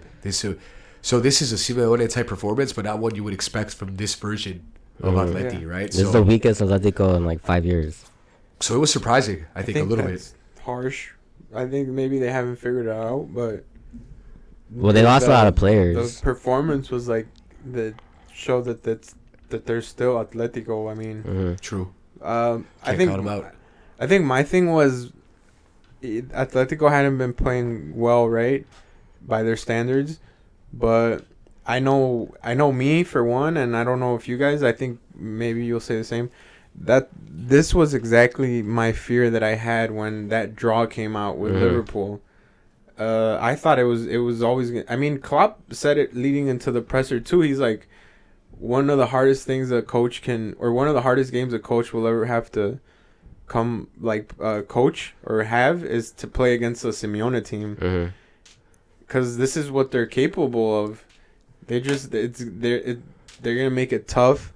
So this is a Simeone type performance, but not one you would expect from this version of Atleti, right? This is the weakest Atletico in like 5 years. So it was surprising, I think a little bit. Harsh. I think maybe they haven't figured it out, but Well, they lost a lot of players. The performance was like the show that they're still Atletico. I mean, True. I Can't think count 'em out. I think my thing was Atletico hadn't been playing well, right, by their standards, but I know me for one, and I don't know if you guys. I think maybe you'll say the same. That this was exactly my fear that I had when that draw came out with Liverpool. I thought it was always. I mean, Klopp said it leading into the presser too. He's like, one of the hardest things a coach can, or one of the hardest games a coach will ever have to coach or have is to play against a Simeone team, because this is what they're capable of. They're gonna make it tough.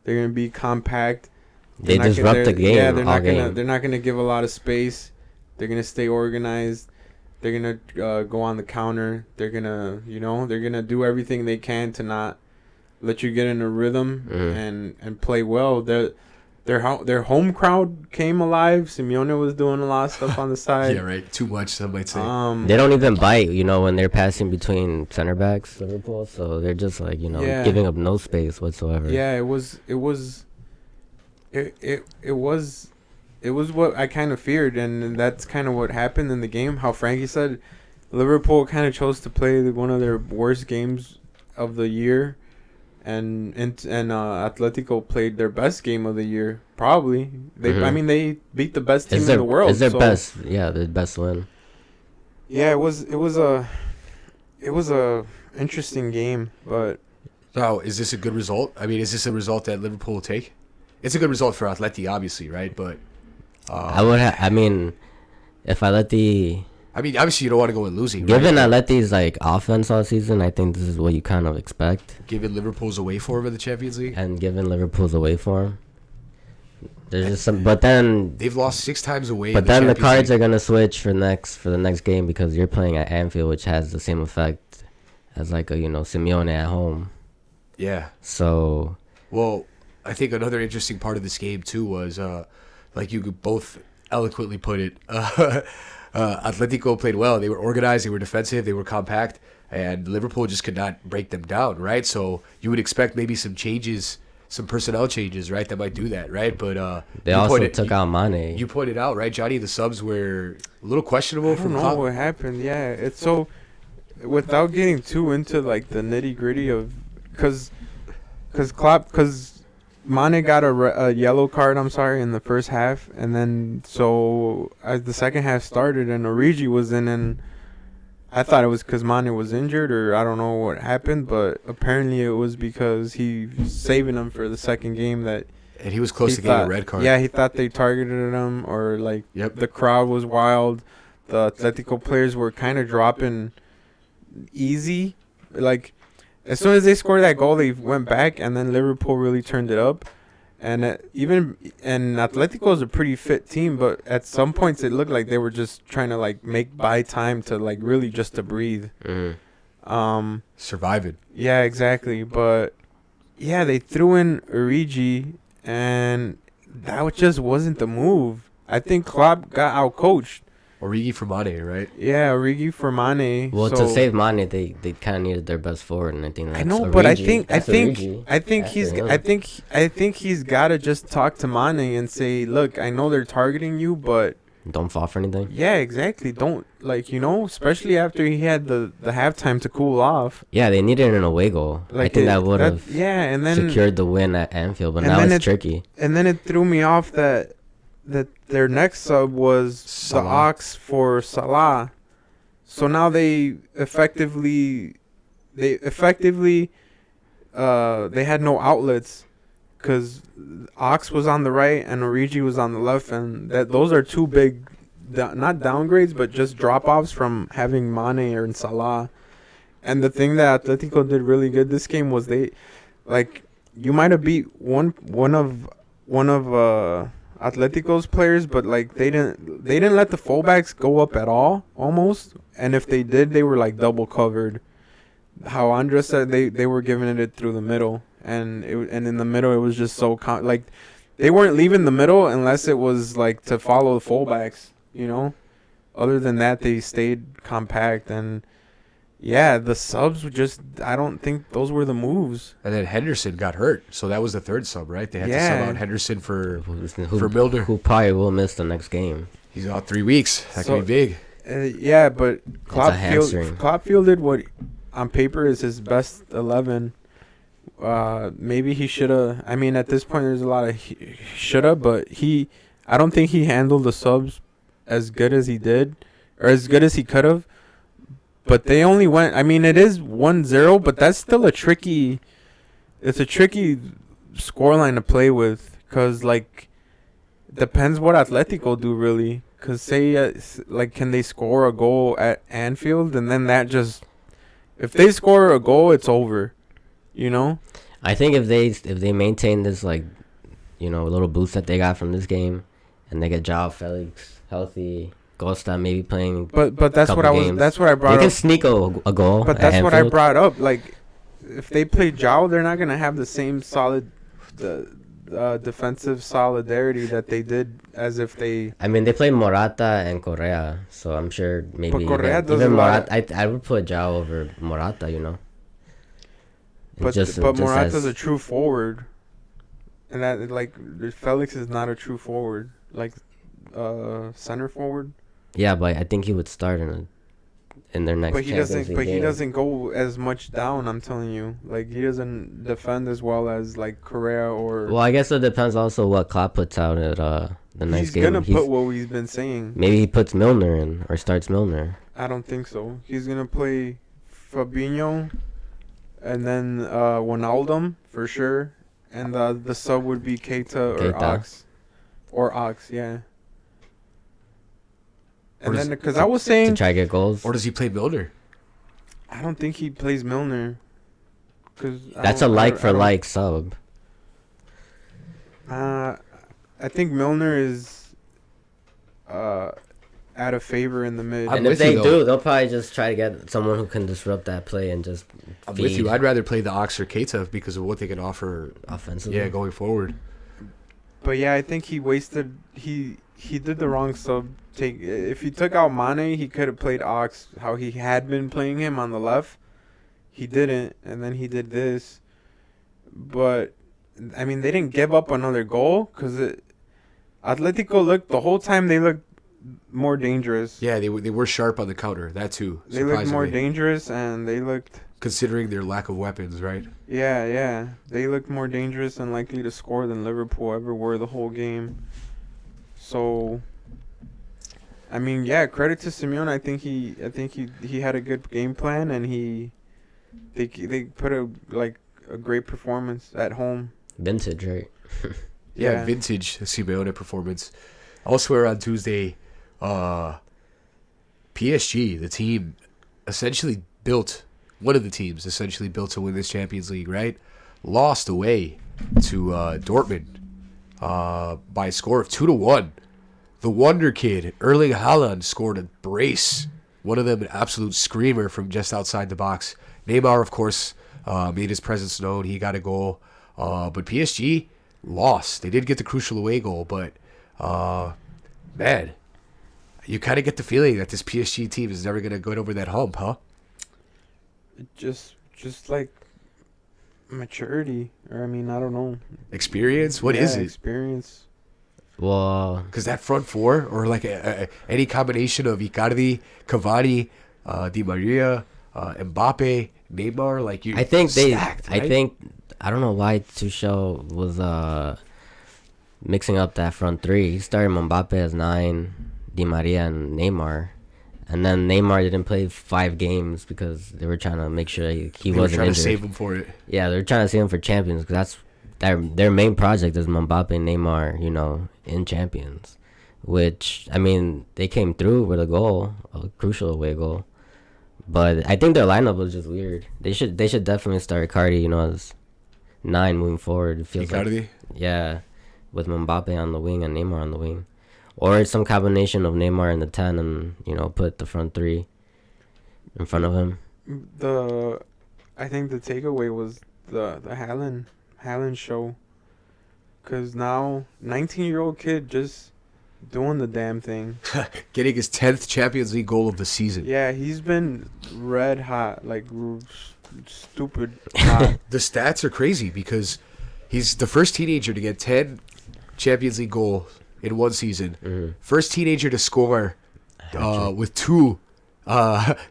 They're gonna be compact. They disrupt the game. Yeah, they're not gonna give a lot of space. They're gonna stay organized. They're gonna go on the counter. They're gonna do everything they can to not let you get in a rhythm and play well. Their home crowd came alive. Simeone was doing a lot of stuff on the side. Yeah, right. Too much, some might say. They don't even bite, when they're passing between center backs, Liverpool. So they're just like, giving up no space whatsoever. Yeah, it was what I kind of feared, and that's kind of what happened in the game. How Frankie said, Liverpool kind of chose to play one of their worst games of the year, and Atletico played their best game of the year. Probably I mean, they beat the best team in the world. It's their best, their best win. Yeah, it was a interesting game, but. Now, is this a good result? I mean, is this a result that Liverpool will take? It's a good result for Atleti, obviously, right? But if Atleti... I mean, obviously, you don't want to go in losing, given right? Atleti's, offense all season, I think this is what you kind of expect. Given Liverpool's away form in the Champions League? And given Liverpool's away form. There's just some... But then... They've lost 6 times away. But then the cards are going to switch for the next game, because you're playing at Anfield, which has the same effect as, Simeone at home. Yeah. So... Well, I think another interesting part of this game, too, was, like you both eloquently put it, Atletico played well. They were organized, they were defensive, they were compact, and Liverpool just could not break them down, right? So you would expect maybe some personnel changes, right, that might do that, right? But they also took out Mane. You pointed out, right, Johnny, the subs were a little questionable. I don't know what happened. Yeah, it's so, without getting too into the nitty gritty of, because Mane got a yellow card, in the first half, and then so as the second half started and Origi was in, and I thought it was because Mane was injured, or I don't know what happened, but apparently it was because he was saving him for the second game and he was close to getting a red card. Yeah, he thought they targeted him, or the crowd was wild. The Atletico players were kind of dropping easy, as soon as they scored that goal, they went back, and then Liverpool really turned it up. And Atletico is a pretty fit team, but at some points it looked like they were just trying to buy time to really just to breathe. Surviving. Yeah, exactly. But yeah, they threw in Origi, and that just wasn't the move. I think Klopp got outcoached. Origi for Mane, right? Yeah, Origi for Mane. Well, to save Mane, they kind of needed their best forward, and I think that's Origi. But I think he's got to just talk to Mane and say, look, I know they're targeting you, but don't fall for anything. Yeah, exactly. Don't especially after he had the halftime to cool off. Yeah, they needed an away goal. I think that would have secured the win at Anfield, but now it's tricky. And then it threw me off that their next sub was Salah. The Ox for Salah. So now they effectively they had no outlets, because Ox was on the right and Origi was on the left, and those are two big, not downgrades, but just drop-offs from having Mane or Salah. And the thing that Atletico did really good this game was you might have beat one of Atletico's players, but they didn't let the fullbacks go up at all, almost. And if they did, they were double covered. How Andres said, they were giving it through the middle, and in the middle it was just so they weren't leaving the middle unless it was like to follow the fullbacks. You know, other than that, they stayed compact and. Yeah, the subs were just. I don't think those were the moves. And then Henderson got hurt, so that was the third sub, right? They had to sub out Henderson for Milner, who probably will miss the next game. He's out 3 weeks. That could be big. Yeah, but Klopp fielded what on paper is his best 11. Maybe he should have. I mean, at this point, there's a lot of should have, but I don't think he handled the subs as good as he did, or as good as he could have. But they only went. I mean, it is 1-0, but that's still a tricky. It's a tricky scoreline to play with, cause like, depends what Atletico do really. Cause say like, can they score a goal at Anfield, and then that just, if they score a goal, it's over. You know. I think if they maintain this like, little boost that they got from this game, and they get João Felix healthy. Costa maybe playing, but that's what that's what I brought up. They can sneak a goal. But that's what I brought up. Like, if they play João, they're not gonna have the same solid, defensive solidarity that they did as if they. I mean, they played Morata and Correa, so I'm sure maybe but Correa even Morata. I would put João over Morata, But Morata's a true forward, and that like Felix is not a true forward, like center forward. Yeah, but I think he would start in their next. But he doesn't. But he doesn't go as much down. I'm telling you, like he doesn't defend as well as like Correa or. Well, I guess it depends also what Klopp puts out at the next game. He's gonna put what we've been saying. Maybe he puts Milner in or starts Milner. I don't think so. He's gonna play Fabinho, and then Wijnaldum for sure, and the sub would be Keita. Or Ox, yeah. And then, because I was saying to try to get goals, or does he play Milner? I don't think he plays Milner. Cause that's a like sub. I think Milner is out of favor in the mid. And if they do, they'll probably just try to get someone who can disrupt that play and just. I'm with you. I'd rather play the Ox or Keita because of what they can offer offensively. Yeah, going forward. But yeah, I think he wasted. He did the wrong sub. If he took out Mane, he could have played Ox how he had been playing him on the left. He didn't, and then he did this. But I mean, they didn't give up another goal because Atletico looked the whole time. They looked more dangerous. Yeah, they were sharp on the counter. That too. They looked more dangerous, and they looked. Considering their lack of weapons, right? Yeah. They looked more dangerous and likely to score than Liverpool ever were the whole game. So, I mean, yeah, credit to Simeone. I think he had a good game plan, and they put a great performance at home. Vintage, right? Yeah, vintage Simeone performance. Elsewhere on Tuesday, PSG, the team, essentially built. One of the teams essentially built to win this Champions League, right? Lost away to Dortmund by a score of 2-1. The wonder kid, Erling Haaland, scored a brace. One of them an absolute screamer from just outside the box. Neymar, of course, made his presence known. He got a goal. But PSG lost. They did get the crucial away goal, but, man, you kind of get the feeling that this PSG team is never going to get over that hump, huh? Just like maturity, or I mean, I don't know. Experience? What is it? Experience. Well, because that front four, or like any combination of Icardi, Cavani, Di Maria, Mbappe, Neymar, like you. I think stacked, right? I don't know why Tuchel was mixing up that front three. He started Mbappe as 9, Di Maria and Neymar. And then Neymar didn't play 5 games because they were trying to make sure he wasn't injured. They were trying to save him for it. Yeah, they were trying to save him for Champions because that's their main project is Mbappe and Neymar, in Champions. Which, I mean, they came through with a goal, a crucial away goal. But I think their lineup was just weird. They should definitely start Icardi, as 9 moving forward. It feels Icardi? like, yeah, with Mbappe on the wing and Neymar on the wing. Or it's some combination of Neymar and the 10 and, put the front 3 in front of him. I think the takeaway was the Haaland show. Because now, 19-year-old kid just doing the damn thing. Getting his 10th Champions League goal of the season. Yeah, he's been red hot, like stupid hot. The stats are crazy because he's the first teenager to get 10 Champions League goals in one season. Mm-hmm. First teenager to score with two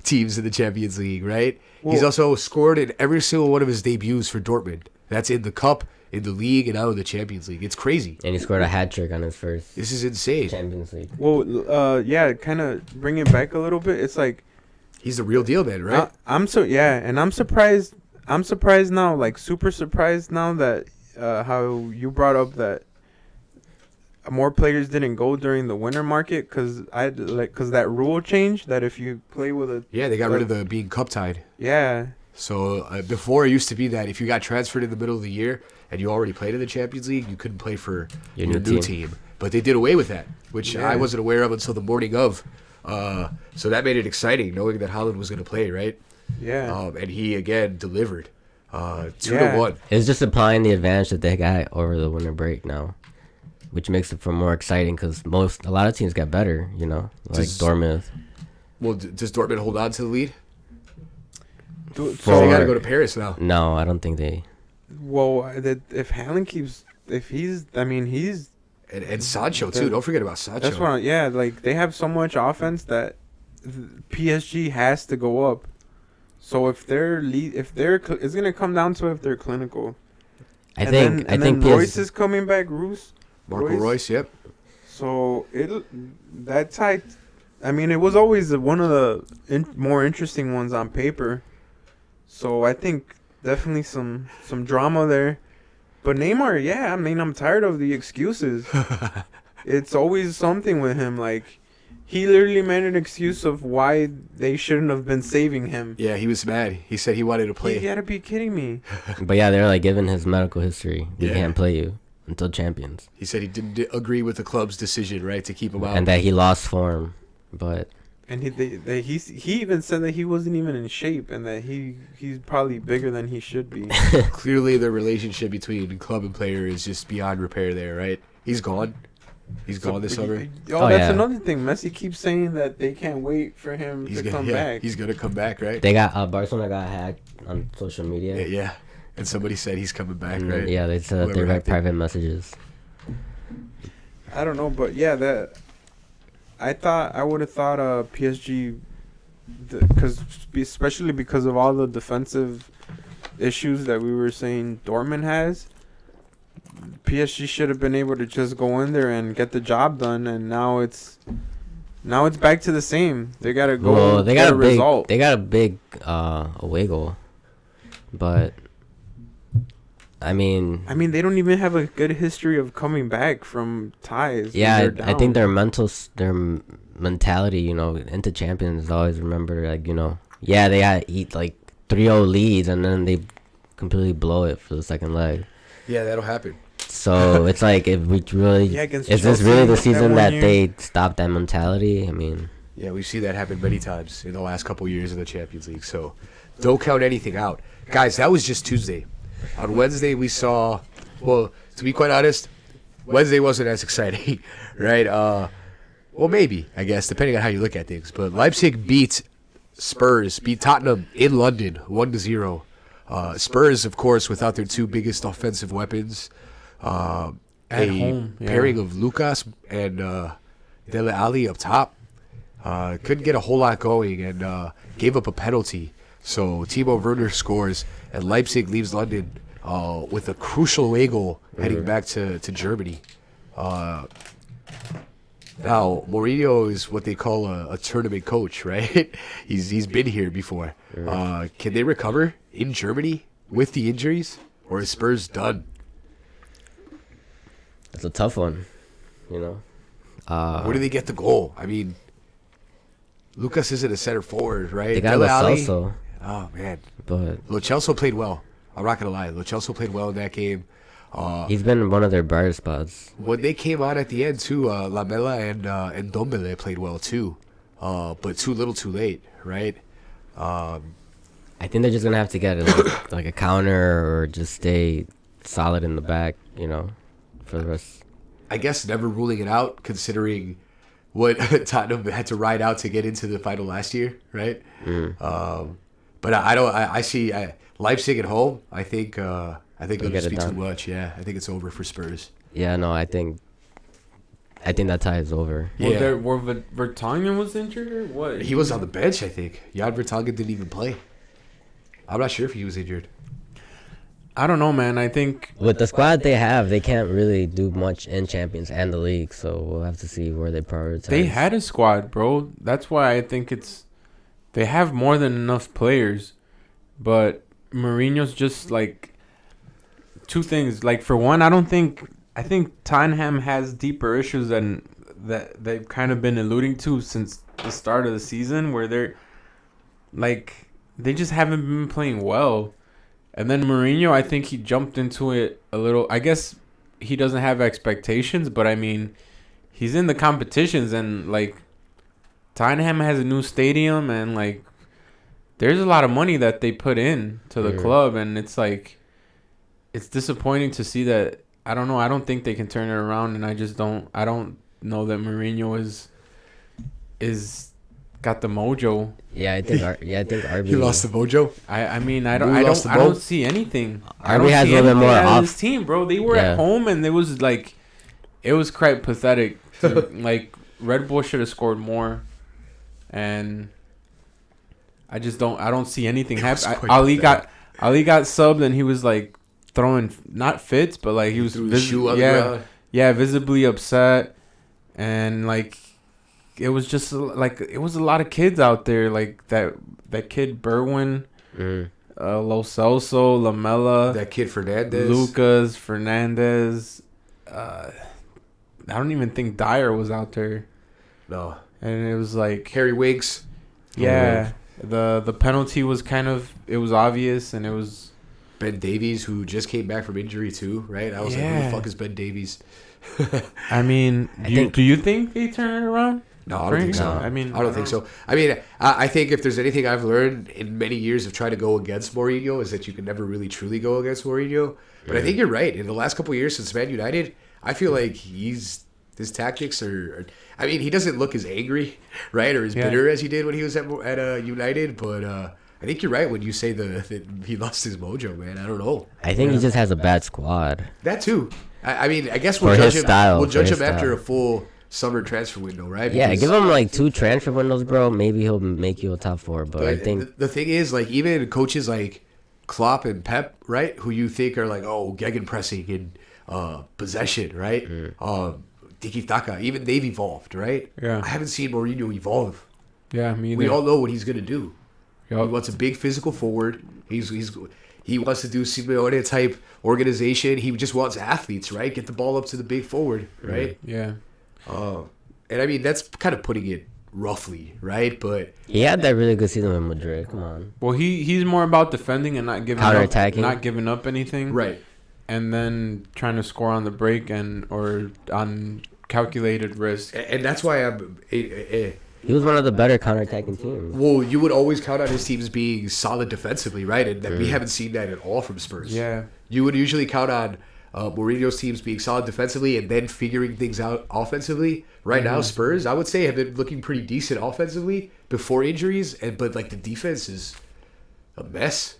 teams in the Champions League, right? He's also scored in every single one of his debuts for Dortmund. That's in the Cup, in the League, and now in the Champions League. It's crazy. And he scored a hat trick on his first This is insane. Champions League. Well, yeah, kind of bring it back a little bit. It's like He's the real deal, man, right? I'm surprised. I'm surprised now, like super surprised now that how you brought up that more players didn't go during the winter market because that rule change that if you play with a Yeah, they got rid of the being cup tied. yeah. So before it used to be that if you got transferred in the middle of the year and you already played in the Champions League, you couldn't play for your new team. But they did away with that, which I wasn't aware of until the morning of. So that made it exciting, knowing that Haaland was going to play, right? Yeah. And he again delivered 2-1. It's just applying the advantage that they got over the winter break now, which makes it for more exciting because a lot of teams got better, you know, like Dortmund. Well, does Dortmund hold on to the lead? So So they got to go to Paris now. No, I don't think they. well, if Haaland keeps, if he's, I mean, he's. And Sancho too. Don't forget about Sancho. That's why, yeah. Like they have so much offense that PSG has to go up. So if it's gonna come down to if they're clinical. I think Royce is coming back. Marco Royce, yep. So that tie. I mean, it was always one of the more interesting ones on paper. So I think definitely some drama there. But Neymar, yeah, I mean, I'm tired of the excuses. It's always something with him. Like, he literally made an excuse of why they shouldn't have been saving him. Yeah, he was mad. He said he wanted to play. You gotta be kidding me. But yeah, they're like given his medical history. We Yeah. can't play you until champions. He said he didn't agree with the club's decision, right, to keep him out. And that he lost form. But And he even said that he wasn't even in shape and that he's probably bigger than he should be. Clearly, the relationship between club and player is just beyond repair there, right? He's gone. He's gone this summer. Oh, that's another thing. Messi keeps saying that they can't wait for him to come back. He's going to come back, right? they got Barcelona got hacked on social media. Yeah. And somebody said he's coming back, right? Yeah, they said they read private messages. I don't know, but yeah, I would have thought PSG, especially because of all the defensive issues that we were saying Dortmund has. PSG should have been able to just go in there and get the job done, and now it's back to the same. They gotta go. Well, they got a big result. They got a big away goal, but I mean, they don't even have a good history of coming back from ties. yeah, I think their mentality, you know, into champions is always remember, like, you know, yeah, they got eat like 3-0 leads and then they completely blow it for the second leg. Yeah, that'll happen. So it's like, if we really is this really the season that they stopped that mentality? I mean, yeah, we see that happen many times in the last couple years in the Champions League. So don't count anything out, guys. That was just Tuesday. On Wednesday, we saw. Well, to be quite honest, Wednesday wasn't as exciting, right? Well, maybe, I guess, depending on how you look at things. But Leipzig beat Tottenham in London, 1-0. Spurs, of course, without their two biggest offensive weapons. At home, yeah. Pairing of Lucas and Dele Alli up top. Couldn't get a whole lot going and gave up a penalty. So Timo Werner scores, and Leipzig leaves London with a crucial away goal heading back to Germany. Now, Mourinho is what they call a tournament coach, right? He's been here before. Can they recover in Germany with the injuries, or is Spurs done? it's a tough one, you know. Where do they get the goal? I mean, Lucas isn't a center forward, right? They got Lo Celso. Oh, man. But Lo Celso played well. I'm not going to lie. Lo Celso played well in that game. he's been one of their brighter spots. When they came on at the end, too, Lamela and Dombele played well, too. But too little too late, right? I think they're just going to have to get like a counter or just stay solid in the back, you know. for the rest. I guess never ruling it out, considering what Tottenham had to ride out to get into the final last year, right? But I don't. I see Leipzig at home. I think they'll just be too much. Yeah, I think it's over for Spurs. Yeah, no, I think that tie is over. Yeah. Were Vertonghen was injured or what? He was on the bench, I think. Jan Vertonghen didn't even play. I'm not sure if he was injured. I don't know, man. I think With the squad they have, they can't really do much in Champions and the league, so we'll have to see where they prioritize. they had a squad, bro. That's why I think they have more than enough players. But Mourinho's just like two things. Like for one, I think Tottenham has deeper issues than that they've kind of been alluding to since the start of the season, where they just haven't been playing well. And then Mourinho, I think he jumped into it a little. I guess he doesn't have expectations, but I mean, he's in the competitions, and like Tottenham has a new stadium, and like there's a lot of money that they put in to the club, and it's like it's disappointing to see that. I don't know. I don't think they can turn it around, and I don't know that Mourinho is got the mojo. Yeah, I think RB. He lost the mojo. I mean, I don't see anything. RB has a little bit more off. This team, bro. They were at home, and it was quite pathetic. Like Red Bull should have scored more, and I don't see anything happen. Ali got subbed, and he was like throwing not fits, but like he was visibly upset, and like. It was just like it was a lot of kids out there, like that kid Berwin, Lo Celso, Lamela, that kid Fernandez, Lucas Fernandez. I don't even think Dyer was out there. No, and it was like Harry Winks. Yeah, the penalty was it was obvious, and it was Ben Davies, who just came back from injury too, right? I was like, who the fuck is Ben Davies? I mean, do you think they turn it around? No, I don't think so. I mean, I don't think so. I mean, I think if there's anything I've learned in many years of trying to go against Mourinho is that you can never really truly go against Mourinho. But I think you're right. In the last couple of years since Man United, I feel like his tactics are. I mean, he doesn't look as angry, right, or as bitter as he did when he was at United. But I think you're right when you say that he lost his mojo, man. I don't know. I think he just has a bad squad. That too. I mean, I guess we'll judge him. We'll judge him after a full summer transfer window, right? Because, give him like 2 transfer windows, bro. Maybe he'll make you a top 4. But I think the thing is, like, even coaches like Klopp and Pep, right, who you think are like, gegenpressing and possession, right? Tiki-taka, even they've evolved, right? Yeah. I haven't seen Mourinho evolve. Yeah, me either. We all know what he's gonna do. Yep. He wants a big physical forward. He wants to do Simeone type organization. He just wants athletes, right? Get the ball up to the big forward, right? Yeah. And I mean, that's kind of putting it roughly, right? But he had that really good season with Madrid. Come on. Well, he's more about defending and not giving up anything, right? And then trying to score on the break or on calculated risk. And that's why he was one of the better counterattacking teams. Well, you would always count on his teams being solid defensively, right? And we haven't seen that at all from Spurs. Yeah. You would usually count on Mourinho's teams being solid defensively and then figuring things out offensively. Right now, Spurs, I would say, have been looking pretty decent offensively before injuries, but like the defense is a mess.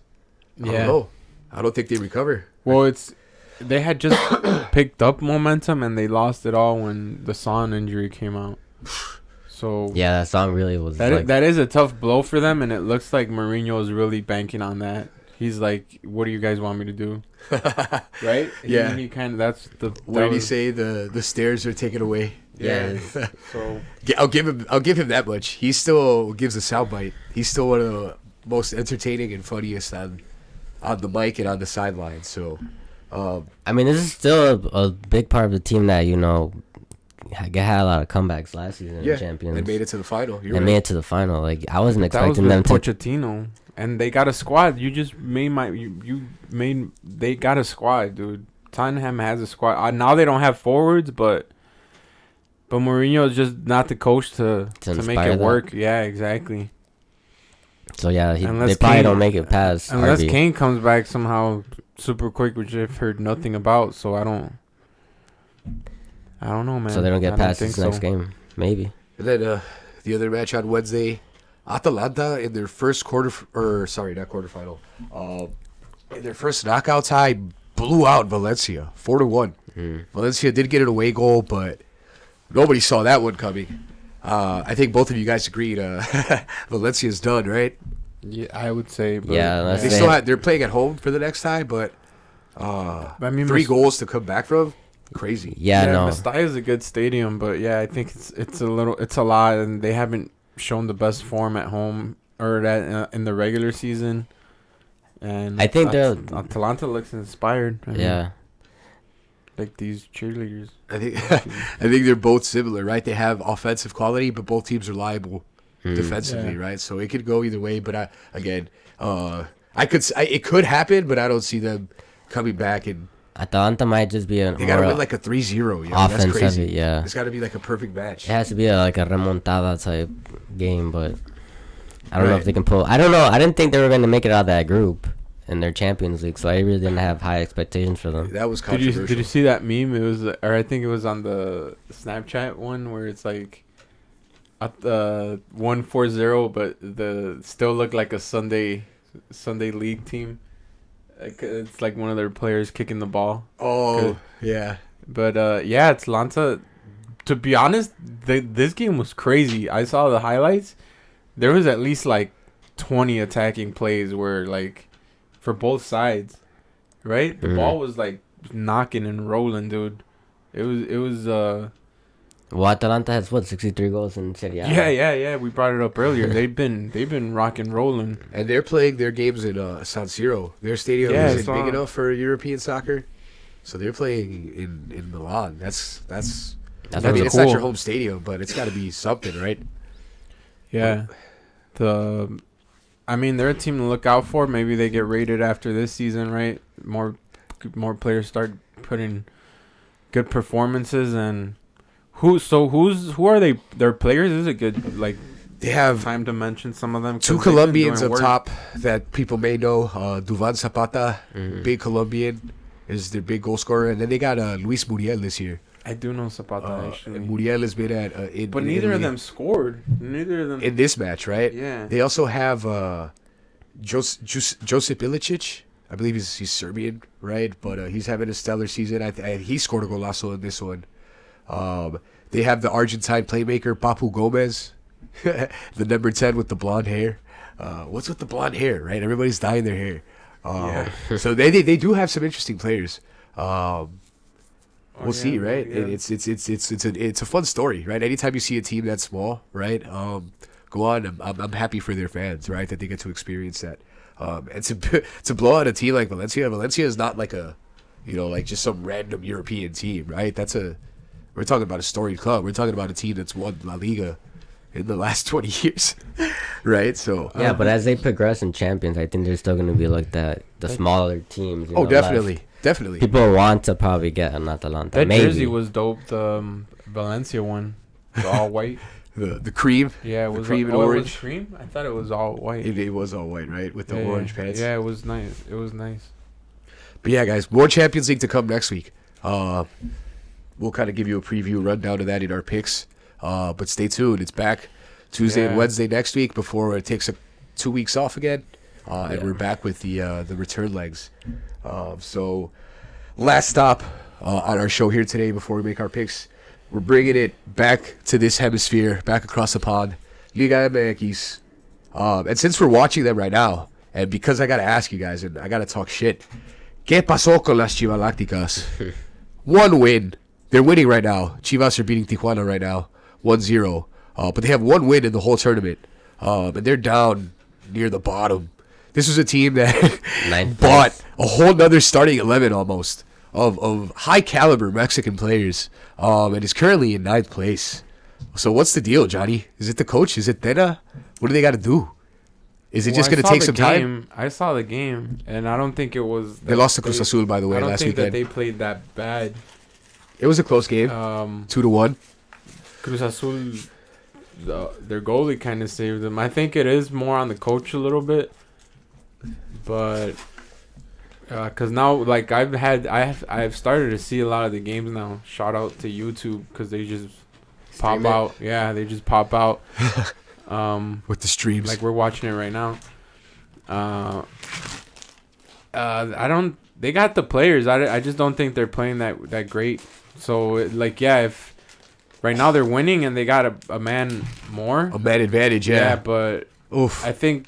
I don't know. I don't think they recover. Well, they had just picked up momentum and they lost it all when the Son injury came out. So yeah, that song really was. That is a tough blow for them, and it looks like Mourinho is really banking on that. He's like, "What do you guys want me to do?" Right? Yeah. He kind of that's the. What did he say? The stairs are taken away. Yeah. So I'll give him that much. He still gives a soundbite. He's still one of the most entertaining and funniest on the mic and on the sideline. So, I mean, this is still a big part of the team that had a lot of comebacks last season in Champions. They made it to the final. Made it to the final. Like, I wasn't expecting them to. Pochettino, and they got a squad. You just made they got a squad, dude. Tottenham has a squad. Now they don't have forwards, but Mourinho is just not the coach to make it work. Yeah, exactly. So yeah, they probably don't make it past. Unless Kane comes back somehow super quick, which I've heard nothing about. So I don't I don't know, man. So they don't get I past think this next game. Maybe. And then the other match on Wednesday, Atalanta in their first not quarterfinal. In their first knockout tie, blew out Valencia 4-1. Valencia did get an away goal, but nobody saw that one coming. I think both of you guys agreed Valencia's done, right? Yeah, I would say. But Yeah, They're playing at home for the next time, but I mean, 3 goals to come back from, crazy. Yeah, no. Mestalla is a good stadium, but yeah, I think it's a lot, and they haven't shown the best form at home or that in the regular season. And I think Atalanta looks inspired. I mean, like these cheerleaders. I think they're both similar, right? They have offensive quality, but both teams are liable defensively, right? So it could go either way. But it could happen, but I don't see them coming back. And Atalanta might just be they gotta win like a 3-0. That's crazy. Yeah, it's got to be like a perfect match. it has to be like a remontada type game, but I don't know if they can pull. I don't know. I didn't think they were going to make it out of that group in their Champions League, so I really didn't have high expectations for them. That was controversial. Did you see that meme? It was, or I think it was on the Snapchat one where it's like at the 1-4-0, but the still looked like a Sunday league team. It's like one of their players kicking the ball. Oh, yeah. But Atalanta. To be honest, this game was crazy. I saw the highlights. There was at least like 20 attacking plays where like for both sides, right? The ball was like knocking and rolling, dude. It was. Well, Atalanta has 63 goals in Serie A. Yeah. We brought it up earlier. They've been rock and rolling, and they're playing their games in San Siro. Their stadium isn't big enough for European soccer, so they're playing in Milan. That's I mean, really it's not your home stadium, but it's got to be something, right? Yeah. I mean, they're a team to look out for. Maybe they get rated after this season, right? More players start putting good performances. And who are they? Their players? Is it good? Like they have time to mention some of them. 2 Colombians up top that people may know. Duvan Zapata, big Colombian, is their big goal scorer, and then they got Luis Muriel this year. I do know Zapata actually. And Muriel has been at but neither of them scored. Neither of them in this match, right? Yeah. They also have Josip Ilicic. I believe he's Serbian, right? But he's having a stellar season. He scored a golazo in this one. They have the Argentine playmaker Papu Gomez, the number 10 with the blonde hair. What's with the blonde hair, right? Everybody's dyeing their hair. So they do have some interesting players. We'll see, right? Yeah. It's a fun story, right? Anytime you see a team that small, right? Go on. I'm happy for their fans, right? That they get to experience that. And to blow out a team like Valencia. Valencia is not like like just some random European team, right? We're talking about a storied club. We're talking about a team that's won La Liga in the last 20 years, right? So yeah, but as they progress in Champions, I think they're still going to be like that. The smaller teams. Definitely. Definitely. People want to probably get an Atalanta. That maybe. jersey was dope. The Valencia one. The all white. the cream. Yeah, it was cream and orange. It was cream? I thought it was all white. It was all white, right? With the orange pants. Yeah, it was nice. But yeah, guys, more Champions League to come next week. We'll kind of give you a preview rundown of that in our picks. But stay tuned. It's back Tuesday and Wednesday next week before it takes 2 weeks off again. And we're back with the return legs. So last stop on our show here today before we make our picks. We're bringing it back to this hemisphere, back across the pond. Liga MX. And since we're watching them right now, and because I got to ask you guys, and I got to talk shit, ¿Qué pasó con las Chivalácticas? 1 win. They're winning right now. Chivas are beating Tijuana right now, 1-0. But they have 1 win in the whole tournament. And they're down near the bottom. This was a team that bought a whole nother starting 11 almost of high caliber Mexican players, and is currently in 9th place. So what's the deal, Johnny? Is it the coach? Is it Tena? What do they got to do? Is it just going to take some time? I saw the game, and I don't think it was. They lost to Cruz Azul, by the way, last weekend. I don't think that they played that bad. It was a close game, 2-1. Cruz Azul, their goalie kind of saved them. I think it is more on the coach a little bit. But Cause now, like I've started to see a lot of the games now. Shout out to YouTube because they just pop out. Yeah, they just pop out. With the streams, like we're watching it right now. I don't. They got the players. I just don't think they're playing that great. So if right now they're winning and they got a man more, a man advantage. Yeah, but oof. I think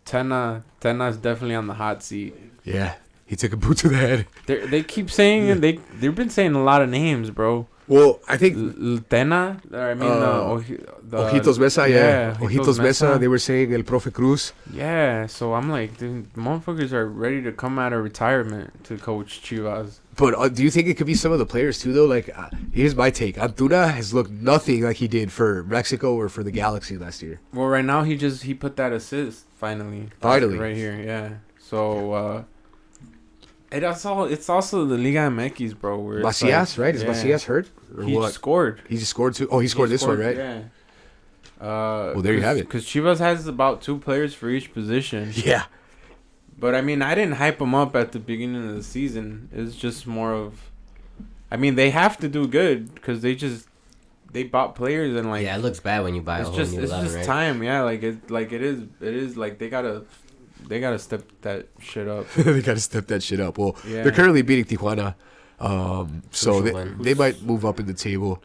Tena's definitely on the hot seat. Yeah. He took a boot to the head. They keep saying they've been saying a lot of names, bro. Well, I think Tena. I mean the Ojitos Mesa. Yeah, Ojitos Mesa. Mesa. They were saying El Profe Cruz. Yeah, so I'm like, dude, motherfuckers are ready to come out of retirement to coach Chivas. But do you think it could be some of the players too, though? Like, here's my take: Antuna has looked nothing like he did for Mexico or for the Galaxy last year. Well, right now he put that assist finally. Finally, right here, yeah. So. It's also the Liga MX, bro. Where Macias, right? Is Macias hurt? Or he what? Scored. He just scored two. Oh, he scored this one, right? Yeah. Well, there you have it. Because Chivas has about 2 players for each position. Yeah. But, I mean, I didn't hype them up at the beginning of the season. It's just more of... I mean, they have to do good because they bought players and, like... Yeah, it looks bad when you buy a whole new 11, It's just right? time, yeah. Like, it is, like, they gotta step that shit up. They gotta step that shit up. Well, yeah. they're currently beating Tijuana. So they might move up in the table.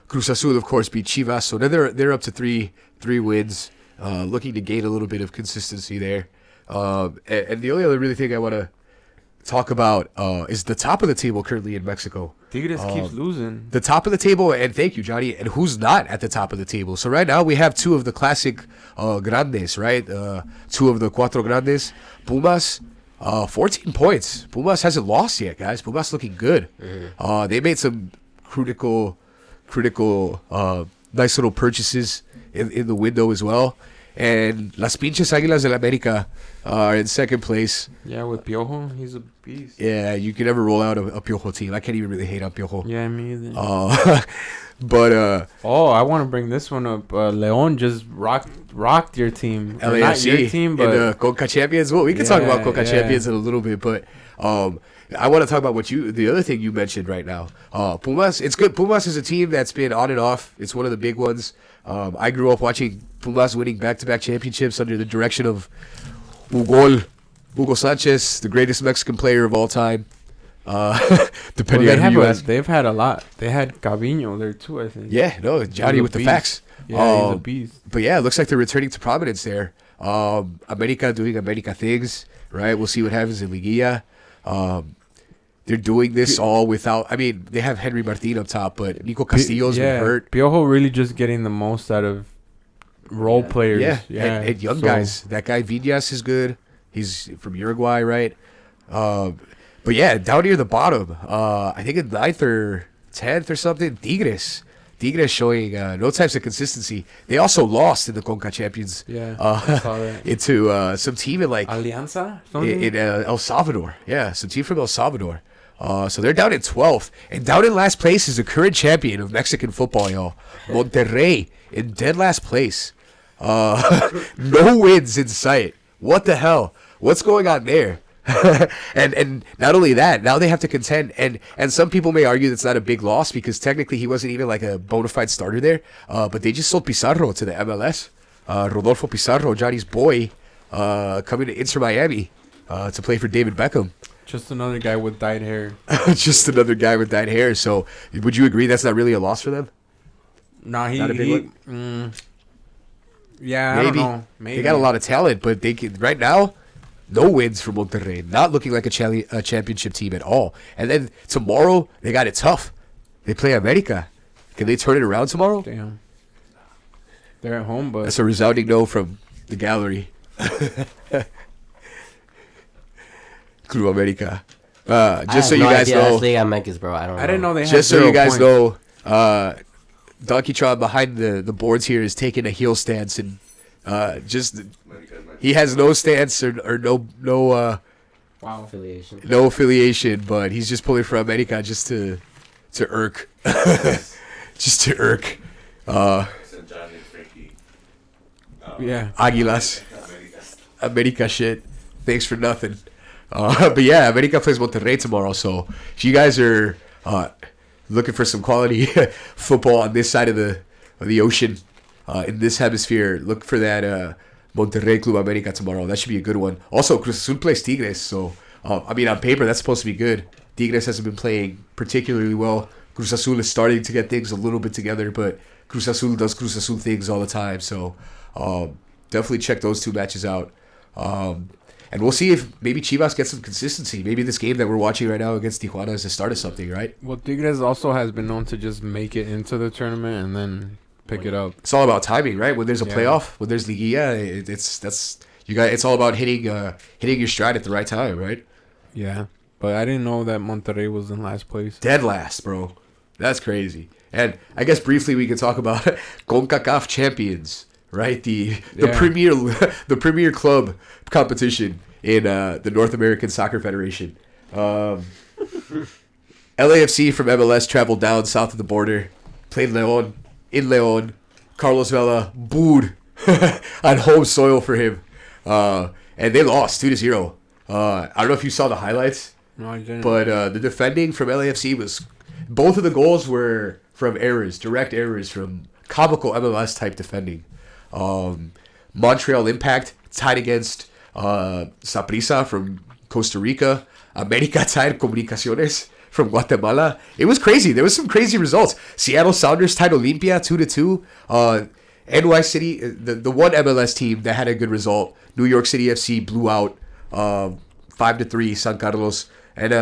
Cruz Azul, of course, beat Chivas. So then they're up to three wins, looking to gain a little bit of consistency there. And the only other really thing I want to talk about is the top of the table currently in Mexico. Tigres keeps losing. The top of the table, and thank you, Johnny, and who's not at the top of the table. So right now we have 2 of the classic grandes, right? 2 of the cuatro grandes. Pumas, 14 points. Pumas hasn't lost yet, guys. Pumas looking good. Mm-hmm. They made some critical, nice little purchases in the window as well. And Las Pinches Águilas del América are in second place. Yeah, with Piojo, he's a beast. Yeah, you can never roll out a Piojo team. I can't even really hate on Piojo. Yeah, me either. But I want to bring this one up. Leon just rocked your team. LAFC, not your team, but in the Conca Champions. Well, we can talk about Conca Champions in a little bit, but I want to talk about the other thing you mentioned right now. Pumas, it's good. Pumas is a team that's been on and off. It's one of the big ones. I grew up watching Pumas winning back-to-back championships under the direction of Hugo Sanchez, the greatest Mexican player of all time. Depending on who you ask. They've had a lot. They had Cavino there too, I think. Yeah, no, Johnny with the facts. Yeah, he's a beast. But yeah, it looks like they're returning to prominence there. America doing America things, right? We'll see what happens in Liguilla. They're doing this all without... I mean, they have Henry Martin up top, but Nico Castillo's been hurt. Piojo really just getting the most out of role players. Yeah. And young guys. That guy Viñas is good. He's from Uruguay, right? But yeah, down near the bottom, I think in 9th or 10th or something, Tigres showing no types of consistency. They also lost in the Conca Champions. Yeah, I saw that. Into some team in like... Alianza? In El Salvador. Yeah, some team from El Salvador. So they're down in 12th. And down in last place is the current champion of Mexican football, y'all. Monterrey in dead last place. No wins in sight. What the hell? What's going on there? and not only that, now they have to contend, and some people may argue that's not a big loss because technically he wasn't even like a bona fide starter there, but they just sold Pizarro to the MLS. Rodolfo Pizarro, Johnny's boy, coming to Inter Miami to play for David Beckham. Just another guy with dyed hair. Just another guy with dyed hair. So would you agree that's not really a loss for them? Nah, not a big one? Maybe. I don't know. Maybe. They got a lot of talent, but they can, right now, no wins for Monterrey. Not looking like a championship team at all. And then tomorrow, they got it tough. They play America. Can they turn it around tomorrow? Damn. They're at home, but... That's a resounding no from the gallery. Club America. Just so you guys know... Liga MX, bro. I don't know. I didn't know they had Just so you guys points. know, Donkey Tron behind the boards here is taking a heel stance and just... He has no stance or no affiliation. No affiliation, but he's just pulling for America just to irk. Just to irk. Yeah. Águilas. America shit. Thanks for nothing. But yeah, America plays Monterrey tomorrow. So if you guys are looking for some quality football on this side of the ocean, in this hemisphere, look for that Monterrey Club America tomorrow. That should be a good one. Also, Cruz Azul plays Tigres. So, I mean, on paper, that's supposed to be good. Tigres hasn't been playing particularly well. Cruz Azul is starting to get things a little bit together, but Cruz Azul does Cruz Azul things all the time. So, definitely check those two matches out. And we'll see if maybe Chivas gets some consistency. Maybe this game that we're watching right now against Tijuana is the start of something, right? Well, Tigres also has been known to just make it into the tournament and then pick it up. It's all about timing, right? When there's a playoff, when there's Liguilla, it's all about hitting your stride at the right time, right? Yeah, but I didn't know that Monterrey was in last place. Dead last, bro. That's crazy. And I guess briefly we could talk about CONCACAF champions, right? The premier club competition in the North American Soccer Federation. LAFC from MLS traveled down south of the border, played León in León. Carlos Vela booed on home soil for him, and they lost 2-0. I don't know if you saw the highlights. No, I didn't. But the defending from LAFC was... Both of the goals were from errors, direct errors from comical MLS type defending. Montreal Impact tied against Saprissa from Costa Rica. America tied Comunicaciones from Guatemala. It was crazy. There was some crazy results. Seattle Sounders tied Olimpia 2-2. NY City, the one MLS team that had a good result, New York City FC blew out 5-3 San Carlos. And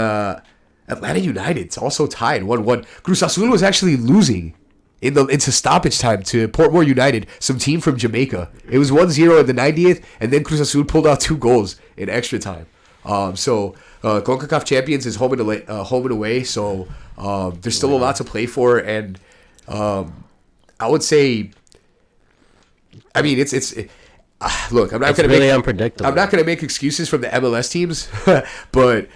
Atlanta United also tied 1-1. Cruz Azul was actually losing into stoppage time to Portmore United, some team from Jamaica. It was 1-0 in the 90th, and then Cruz Azul pulled out 2 goals in extra time. So CONCACAF champions is home and away. So there's still a lot to play for, and I would say, I mean, look, I'm not going to really unpredictable. I'm not going to make excuses from the MLS teams, but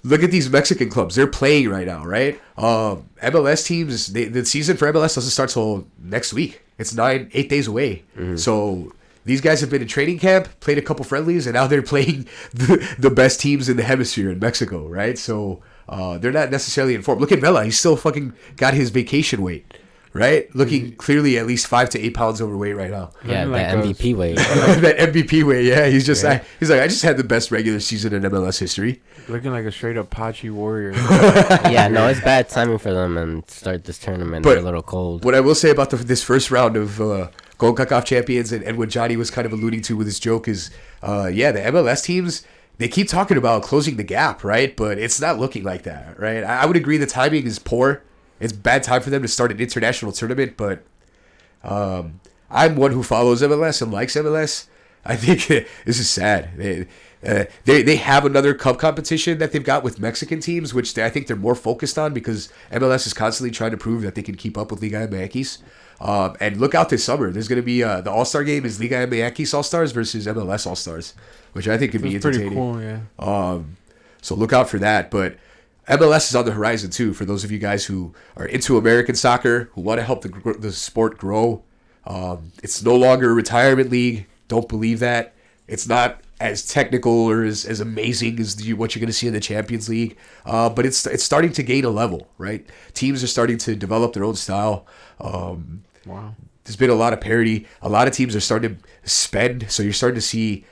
look at these Mexican clubs. They're playing right now, right? MLS teams, the season for MLS doesn't start till next week. It's 8 days away. Mm-hmm. So these guys have been in training camp, played a couple friendlies, and now they're playing the best teams in the hemisphere in Mexico, right? So they're not necessarily informed. Look at Vela. He's still fucking got his vacation weight. Right? Looking clearly at least 5 to 8 pounds overweight right now. Yeah, that MVP weight. That MVP weight, yeah. He's like, I just had the best regular season in MLS history. Looking like a straight up Pachi warrior. Yeah, no, it's bad timing for them and start this tournament. They're a little cold. What I will say about this first round of CONCACAF champions and what Johnny was kind of alluding to with his joke is, the MLS teams, they keep talking about closing the gap, right? But it's not looking like that, right? I would agree the timing is poor. It's bad time for them to start an international tournament, but I'm one who follows MLS and likes MLS. I think this is sad. They have another cup competition that they've got with Mexican teams, which I think they're more focused on because MLS is constantly trying to prove that they can keep up with Liga MX. And look out this summer. There's going to be the All-Star game is Liga MX All-Stars versus MLS All-Stars, which I think could be entertaining. Pretty cool, yeah. So look out for that, but MLS is on the horizon too. For those of you guys who are into American soccer, who want to help the sport grow, it's no longer a retirement league. Don't believe that. It's not as technical or as amazing as what you're going to see in the Champions League, but it's starting to gain a level. Right, teams are starting to develop their own style. Wow, there's been a lot of parity. A lot of teams are starting to spend, so you're starting to see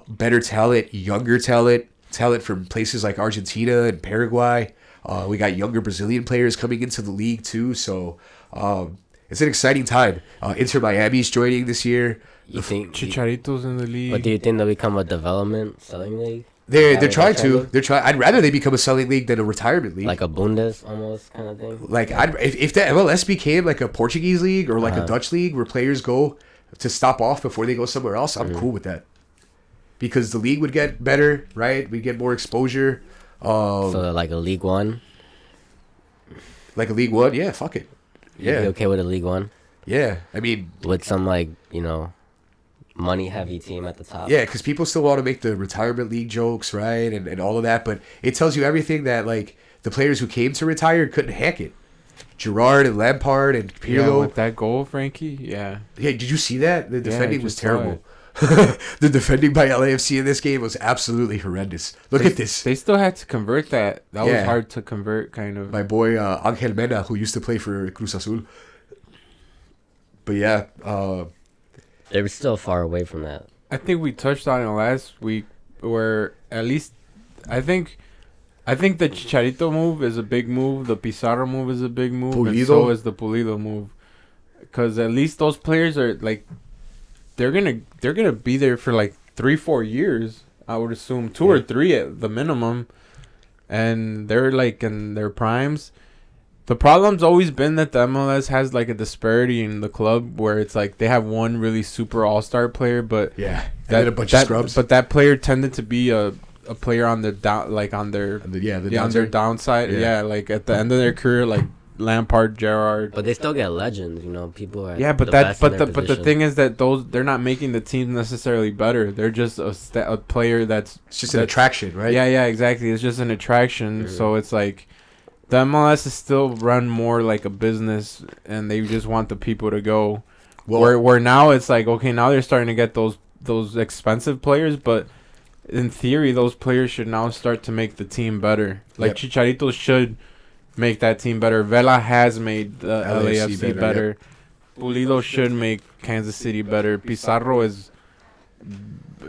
better talent, younger talent from places like Argentina and Paraguay. We got younger Brazilian players coming into the league too, so it's an exciting time. Inter Miami's joining this year. You think Chicharito's in the league? But do you think they'll become a development selling league? They're trying to. They're trying. I'd rather they become a selling league than a retirement league, like a Bundes almost kind of thing. Like if the MLS became like a Portuguese league or like a Dutch league where players go to stop off before they go somewhere else, I'm cool with that. Because the league would get better, right? We'd get more exposure. So like a League One? Like a League One? Yeah, fuck it. Yeah. You'd be okay with a League One? Yeah, I mean... With some, like, money-heavy team at the top. Yeah, because people still want to make the retirement league jokes, right? And all of that, but it tells you everything that, like, the players who came to retire couldn't hack it. Gerrard and Lampard and Pirlo. Yeah, with that goal, Frankie, yeah. Yeah, did you see that? The defending was terrible. The defending by LAFC in this game was absolutely horrendous. Look at this. They still had to convert that. That was Yeah. hard to convert, kind of. My boy Angel Mena, who used to play for Cruz Azul. But yeah, They were still far away from that. I think we touched on it last week, where at least I think the Chicharito move is a big move. The Pizarro move is a big move, and Pulido. so is the Pulido move. Because at least those players are like, they're gonna be there for like 3-4 years. I would assume 2 or 3 at the minimum, and they're like in their primes. The problem's always been that the MLS has like a disparity in the club where it's like they have one really super all-star player, but yeah, and then a bunch of scrubs. But that player tended to be a player on the down, like on their on their on their downside. Yeah, like at the end of their career, like Lampard, Gerrard. But they still get legends, you know. People are Yeah, but the that best in but their the position. thing is that they're not making the team necessarily better. They're just a player that's It's just an attraction, right? yeah, exactly. It's just an attraction. So it's like the MLS is still run more like a business, and they just want the people to go. Well, Where now it's like, okay, now they're starting to get those expensive players, but in theory, those players should now start to make the team better. Like Chicharito should make that team better. Vela has made the LAFC better. Pulido should make Kansas City better. Pizarro is.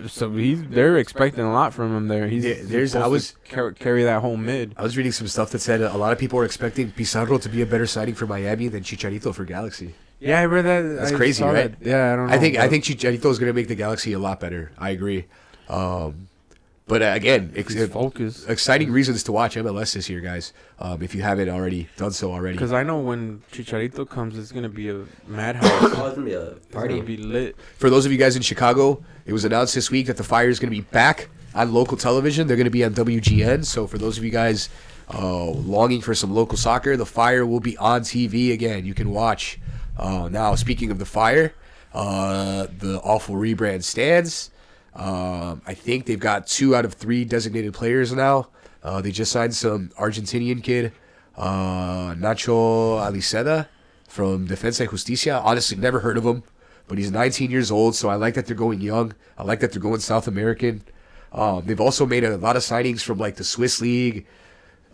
So they're expecting a lot from him there. He's supposed to carry that whole mid. I was reading some stuff that said a lot of people are expecting Pizarro to be a better signing for Miami than Chicharito for Galaxy. Yeah, I read that. That's crazy, right? That. Yeah, I don't know. I think Chicharito is going to make the Galaxy a lot better. I agree. But again, focus. Exciting reasons to watch MLS this year, guys. If you haven't already done so already. Because I know when Chicharito comes, it's gonna be a madhouse. Oh, it's gonna be a party. It's gonna be lit. For those of you guys in Chicago, it was announced this week that the Fire is going to be back on local television. They're going to be on WGN. So for those of you guys longing for some local soccer, the Fire will be on TV again. You can watch. Now, speaking of the Fire, the awful rebrand stands. I think they've got 2 out of 3 designated players now. They just signed some Argentinian kid, Nacho Aliceda from Defensa y Justicia. Honestly, never heard of him, but he's 19 years old, so I like that they're going young. I like that they're going South American. They've also made a lot of signings from like the Swiss League,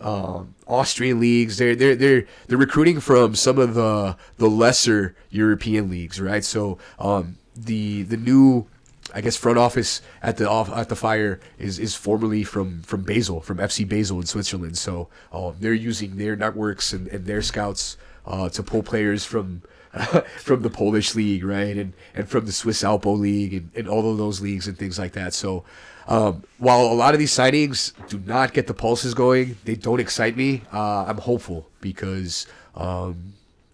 Austrian leagues. They're recruiting from some of the lesser European leagues, right? So the new, I guess, front office at the Fire is formerly from Basel, from FC Basel in Switzerland. So they're using their networks and their scouts to pull players from from the Polish league, right, and from the Swiss Alpo league and all of those leagues and things like that. So while a lot of these signings do not get the pulses going, they don't excite me. I'm hopeful because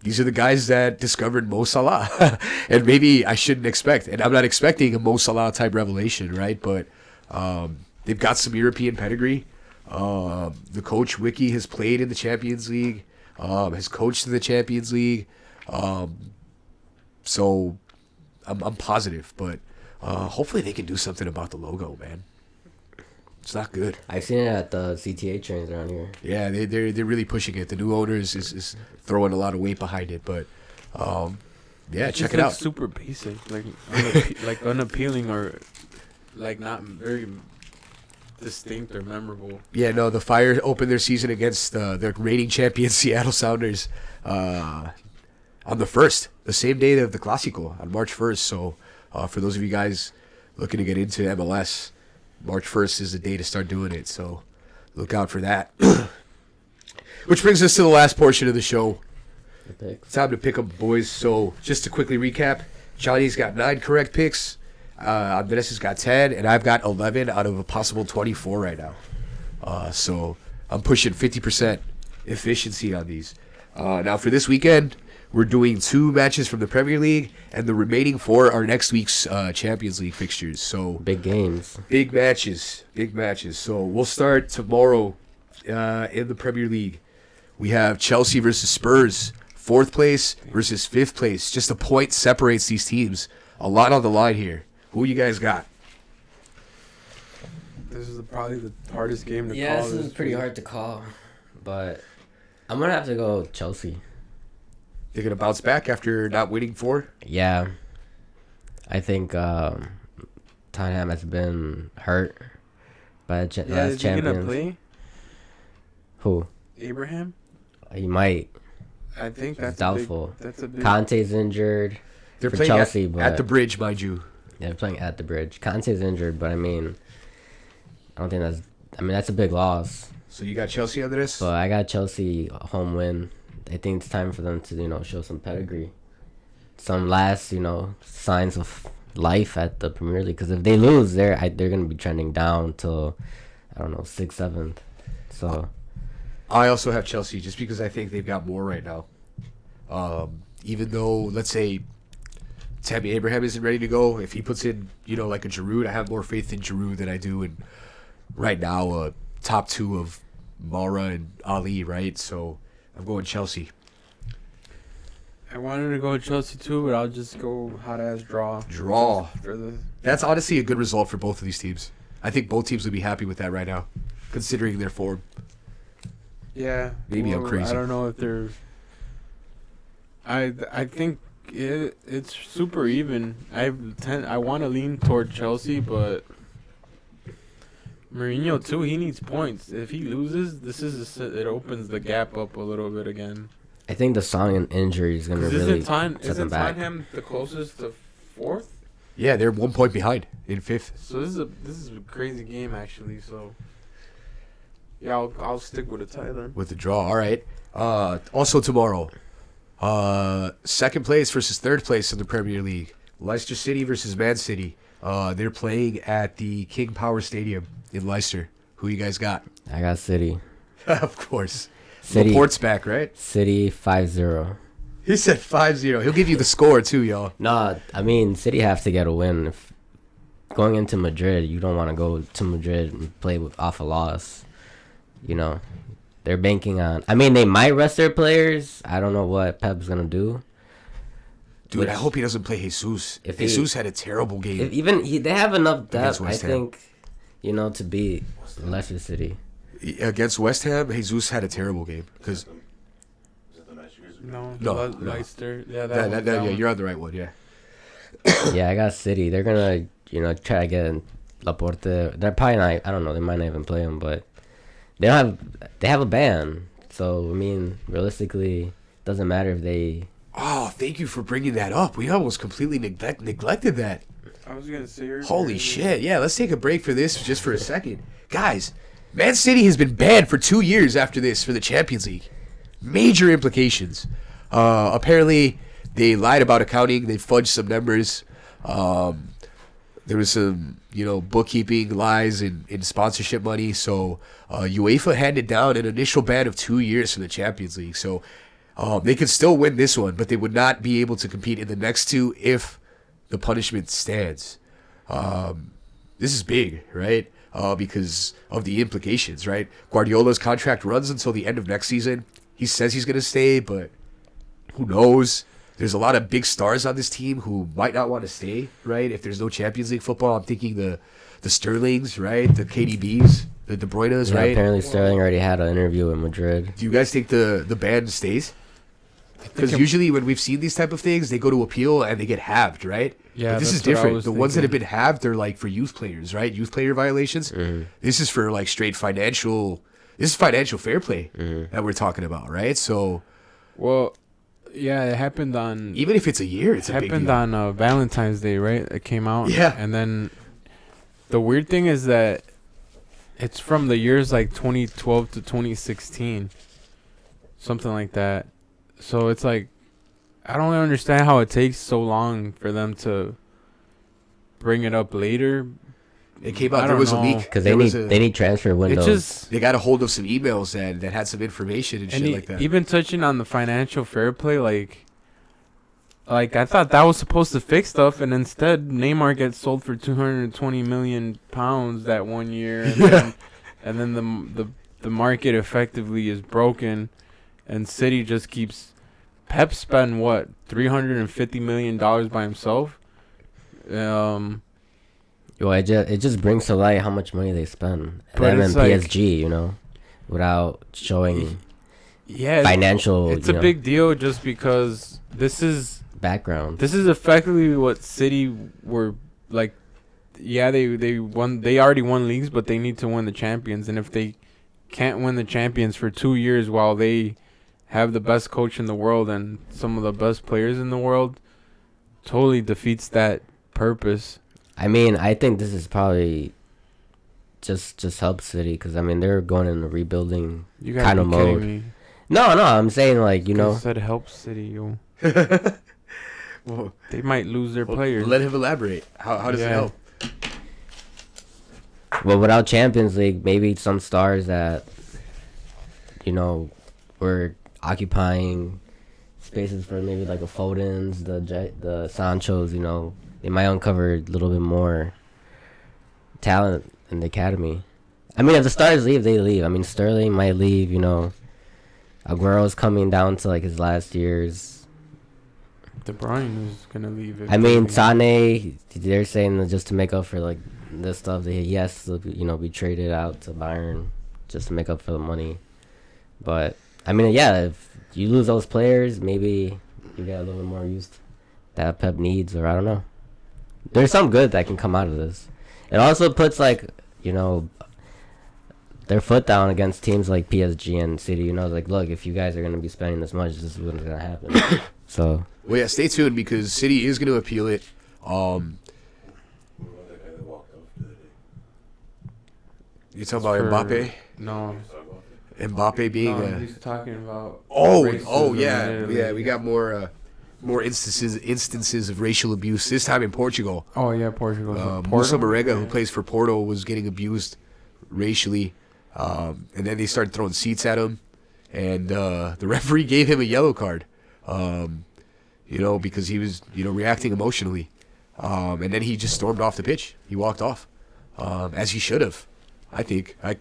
these are the guys that discovered Mo Salah. And maybe I shouldn't expect, and I'm not expecting a Mo Salah type revelation, right? But they've got some European pedigree. The coach, Wiki, has played in the Champions League, has coached in the Champions League. So I'm positive, but hopefully they can do something about the logo, man. It's not good. I've seen it at the CTA trains around here. Yeah, they're really pushing it. The new owners is throwing a lot of weight behind it, but yeah, It's check just, it like, out. Super basic, like like unappealing or like not very distinct or memorable. Yeah, no, the Fire opened their season against the reigning champions Seattle Sounders on the 1st, the same day of the Clásico, on March 1st. So for those of you guys looking to get into MLS, March 1st is the day to start doing it. So look out for that. Which brings us to the last portion of the show. Time to pick up, boys. So just to quickly recap, Johnny's got 9 correct picks. Andres has got 10, and I've got 11 out of a possible 24 right now. So I'm pushing 50% efficiency on these. Now for this weekend, we're doing 2 matches from the Premier League, and the remaining 4 are next week's Champions League fixtures. So Big games. big matches. So we'll start tomorrow in the Premier League. We have Chelsea versus Spurs, 4th place versus 5th place. Just a point separates these teams. A lot on the line here. Who you guys got? This is probably the hardest game to call. Yeah, this is pretty hard to call, but I'm gonna have to go Chelsea. They're going to bounce back after not winning 4? Yeah, I think Tottenham has been hurt by the Yeah, last is he gonna champions. play? Who? Abraham? He might. I think that's Doubtful. That's a big. Conte's injured. They're For playing Chelsea, at but the bridge, mind you. yeah, they're playing at the bridge. Conte's injured, but I mean, I don't think that's. I mean, that's a big loss. So you got Chelsea under this? But I got Chelsea a home win. I think it's time for them to show some pedigree, some last signs of life at the Premier League. Because if they lose, they're gonna be trending down till I don't know 6th, 7th. So I also have Chelsea just because I think they've got more right now. Even though, let's say, Tammy Abraham isn't ready to go, if he puts in, like a Giroud, I have more faith in Giroud than I do in right now top two of Mara and Ali, right? So I'm going Chelsea. I wanted to go with Chelsea too, but I'll just go hot ass draw. Draw. For the. That's honestly a good result for both of these teams. I think both teams would be happy with that right now, considering their form. Yeah. Maybe I'm crazy. I don't know if they're. I think it's super even. I want to lean toward Chelsea, but Mourinho too. He needs points. If he loses, it opens the gap up a little bit again. I think the Son injury is gonna really set them back. Tottenham the closest to 4th? Yeah, they're 1 point behind in 5th. So this is a crazy game actually. So yeah, I'll stick with a tie then. With the draw, all right. Also tomorrow, second place versus third place in the Premier League. Leicester City versus Man City. They're playing at the King Power Stadium in Leicester. Who you guys got? I got City. Of course. City. Laporte's back, right? City 5-0. He said 5-0. He'll give you the score too, y'all. No, I mean City have to get a win. If going into Madrid, you don't want to go to Madrid and play off a loss. They're banking on. I mean, they might rest their players. I don't know what Pep's gonna do. Dude, I hope he doesn't play Jesus. If Jesus had a terrible game. They have enough depth, I West Ham. think, to beat Leicester City. Against West Ham, Jesus had a terrible game. Because No, Leicester. Yeah, yeah, you're on the right one, yeah. Yeah, I got City. They're gonna, try to get Laporte. They're probably not. I don't know. They might not even play him, but they have a ban. So I mean, realistically, doesn't matter if they. Oh, thank you for bringing that up. We almost completely neglected that. I was gonna say. Holy shit! Yeah, let's take a break for this just for a second, guys. Man City has been banned for 2 years after this for the Champions League. Major implications. Apparently, they lied about accounting. They fudged some numbers. There was some, bookkeeping lies in sponsorship money. So UEFA handed down an initial ban of 2 years from the Champions League. So they could still win this one, but they would not be able to compete in the next two if the punishment stands. This is big, right? Because of the implications, right? Guardiola's contract runs until the end of next season. He says he's going to stay, but who knows? There's a lot of big stars on this team who might not want to stay, right? If there's no Champions League football, I'm thinking the Sterlings, right? The KDBs, the De Bruynes, Yeah, right? apparently Sterling already had an interview in Madrid. Do you guys think the ban stays? Because usually when we've seen these type of things, they go to appeal and they get halved, right? Yeah, but this is that's what I different. was The ones that have thinking. been halved, they're like for youth players, right? Youth player violations. Mm-hmm. This is for like straight financial. This is financial fair play that we're talking about, right? So, Well, yeah, it happened on. even if it's a year, it's a big happened deal. on Valentine's Day, right? It came out. Yeah. And then the weird thing is that it's from the years like 2012 to 2016, something like that. So it's like I don't understand how it takes so long for them to bring it up later. It came I out. There don't was a know. leak Because There they was need transfer It windows. just They got a hold of some emails that had some information and shit like that. even touching on the financial fair play, like I thought that was supposed to fix stuff, and instead Neymar gets sold for 220 million pounds that 1 year, and then the market effectively is broken, and City just keeps. Pep spent what $350 million by himself. Well, it just brings to light how much money they spend. But Them and it's like- PSG, without showing Yeah, financial. it's a big deal just because this is background. effectively what City were like. Yeah, they won. They already won leagues, but they need to win the champions. And if they can't win the champions for 2 years while they have the best coach in the world and some of the best players in the world, totally defeats that purpose. I mean, I think this is probably just help City because I mean they're going in a rebuilding kind of mode. Me. No, I'm saying like you said help City, yo. Well, they might lose their players. Let him elaborate. How does it help? Well, without Champions League, maybe some stars that were occupying spaces for maybe like a Foden's, the Sanchos, they might uncover a little bit more talent in the academy. I mean, if the stars leave, they leave. I mean, Sterling might leave, Aguero's coming down to like his last years. De Bruyne is going to leave. I mean, Sané, they're saying that just to make up for like this stuff that he has to, be traded out to Bayern just to make up for the money. But I mean, yeah, if you lose those players, maybe you get a little bit more used that Pep needs, or I don't know. There's some good that can come out of this. It also puts like their foot down against teams like PSG and City. Like, look, if you guys are gonna be spending this much, this is what's gonna happen. So. Well, yeah, stay tuned because City is gonna appeal it. You talking about Mbappe? No. Mbappe being he's talking about yeah, we got more instances of racial abuse, this time in Portugal. Oh yeah, Portugal. Musa Marega, who plays for Porto, was getting abused racially, and then they started throwing seats at him, and the referee gave him a yellow card, because he was reacting emotionally, and then he just stormed off the pitch. He walked off, as he should have. I think I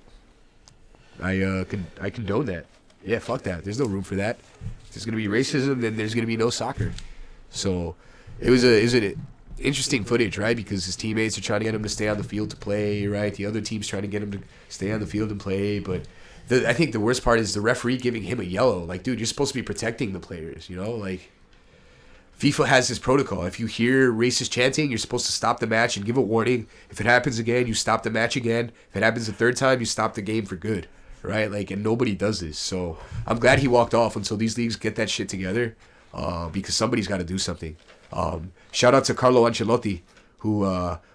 condone that. Yeah, fuck that. There's no room for that. If there's gonna be racism, then there's gonna be no soccer. So it was an interesting footage, right? Because his teammates are trying to get him to stay on the field to play, right? The other team's trying to get him to stay on the field and play. But I think the worst part is the referee giving him a yellow. Like, dude, you're supposed to be protecting the players, Like, FIFA has this protocol. If you hear racist chanting, you're supposed to stop the match and give a warning. If it happens again, you stop the match again. If it happens a third time, you stop the game for good, right? Like, and nobody does this. So I'm glad he walked off until these leagues get that shit together, because somebody's got to do something. Shout out to Carlo Ancelotti, who,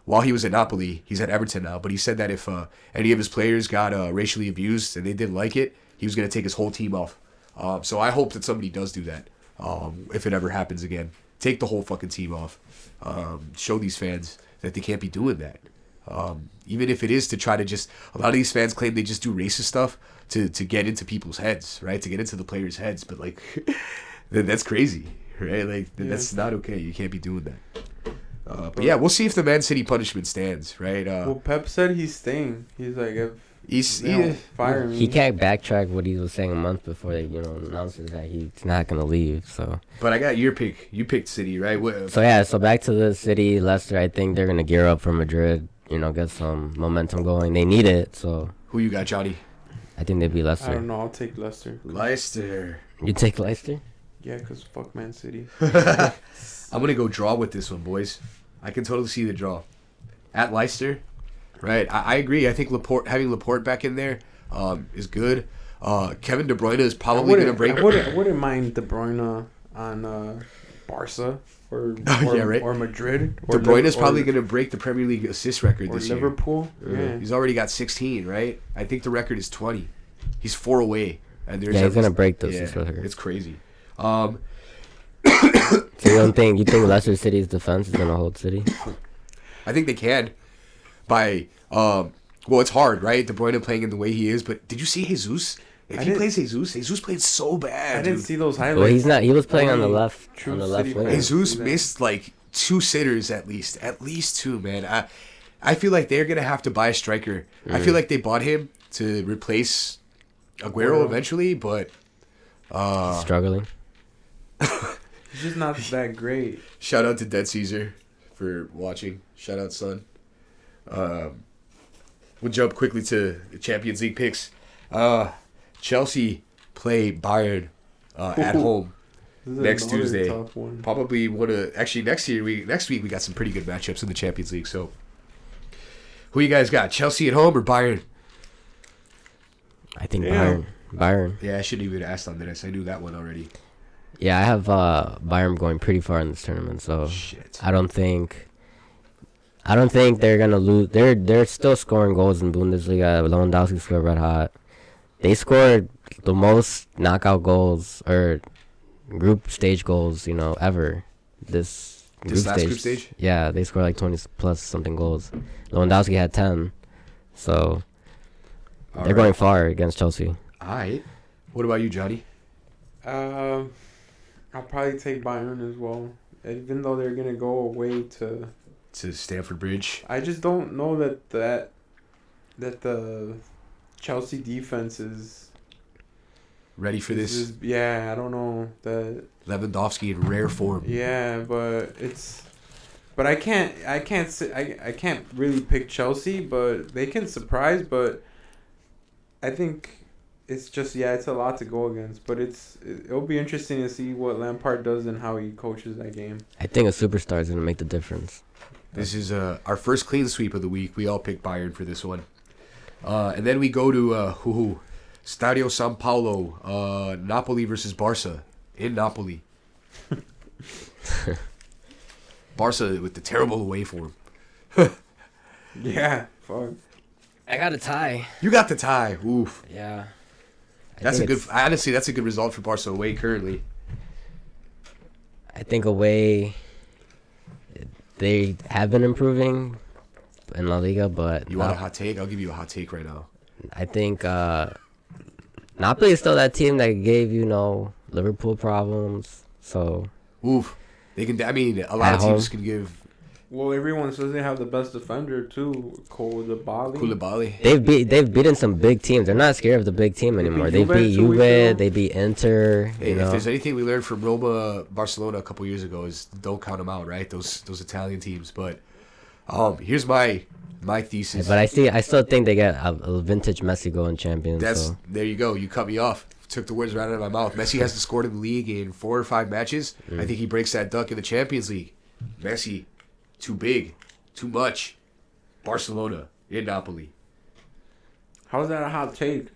while he was at Napoli, he's at Everton now, but he said that if any of his players got racially abused and they didn't like it, he was going to take his whole team off. So I hope that somebody does do that. If it ever happens again, take the whole fucking team off. Show these fans that they can't be doing that. Even if it is to try to just, a lot of these fans claim they just do racist stuff to get into people's heads, right? To get into the players' heads, but like, that's crazy, right? Like, that's not okay. You can't be doing that. But yeah, we'll see if the Man City punishment stands, right? Well, Pep said he's staying. He's like, fire me. He can't backtrack what he was saying a month before they, announced that he's not gonna leave. So. But I got your pick. You picked City, right? So back to the City, Leicester. I think they're gonna gear up for Madrid. Get some momentum going. They need it. So. Who you got, Johnny? I think they'd be Leicester. I don't know. I'll take Leicester. Leicester. You take Leicester? Yeah, because fuck Man City. I'm going to go draw with this one, boys. I can totally see the draw. At Leicester, right? I agree. I think having Laporte back in there is good. Kevin De Bruyne is probably going to break. I wouldn't mind De Bruyne on Barca or Madrid. De Bruyne is probably going to break the Premier League assist record this year. Or Liverpool. Yeah. He's already got 16, right? I think the record is 20. He's 4 away. And he's going to break the assist record. It's crazy. So you think Leicester City's defense is going to hold City? I think they can. Well, it's hard, right? De Bruyne playing in the way he is, but did you see Jesus? If he plays Jesus played so bad. I didn't see those highlights. Well, he's not. He was playing on the left. On the left wing. Jesus missed like 2 sitters at least 2, man. I feel like they're gonna have to buy a striker. I feel like they bought him to replace Aguero eventually, but struggling. He's just not that great. Shout out to Dead Caesar for watching. Shout out, son. We'll jump quickly to the Champions League picks. Chelsea play Bayern at home next Tuesday. Probably next week we got some pretty good matchups in the Champions League. So Who you guys got? Chelsea at home or Bayern? I think Bayern. Yeah, I shouldn't even ask on this. I knew that one already. Yeah, I have Bayern going pretty far in this tournament, so Shit. I don't think they're gonna lose. They're still scoring goals in Bundesliga. Lewandowski scored red hot. They scored the most knockout goals or group stage goals, ever. This last group stage? Yeah, they scored like 20 plus something goals. Lewandowski had 10, so they're going far against Chelsea. All right. What about you, Johnny? I'll probably take Bayern as well, even though they're gonna go away to Stamford Bridge. I just don't know that the Chelsea defense is Ready for this? Yeah, I don't know that. Lewandowski in rare form. Yeah, but I can't really pick Chelsea, but they can surprise. But I think it's just it's a lot to go against. But it'll be interesting to see what Lampard does and how he coaches that game. I think a superstar is gonna make the difference. This is our first clean sweep of the week. We all picked Bayern for this one. And then we go to Stadio San Paolo, Napoli versus Barca in Napoli. Barca with the terrible away form. Yeah, fuck. I got a tie. You got the tie. Oof. Yeah. Honestly, that's a good result for Barca away currently. I think away, they have been improving in La Liga, but You want a hot take? I'll give you a hot take right now. I think Napoli is still that team that gave Liverpool problems. So Oof. They can. I mean, a lot of teams can give. Well, everyone says they have the best defender too, Koulibaly. they've beaten some big teams. They're not scared of the big team anymore. They beat Juve. They beat Inter. Hey, if there's anything we learned from Roma, Barcelona a couple years ago is don't count them out, right? Those Italian teams. But here's my thesis. But I still think they get a vintage Messi going champions. There you go. You cut me off. Took the words right out of my mouth. Messi hasn't scored in the league in 4 or 5 matches. I think he breaks that duck in the Champions League. Messi, too big, too much. Barcelona in Napoli. How's that a hot take?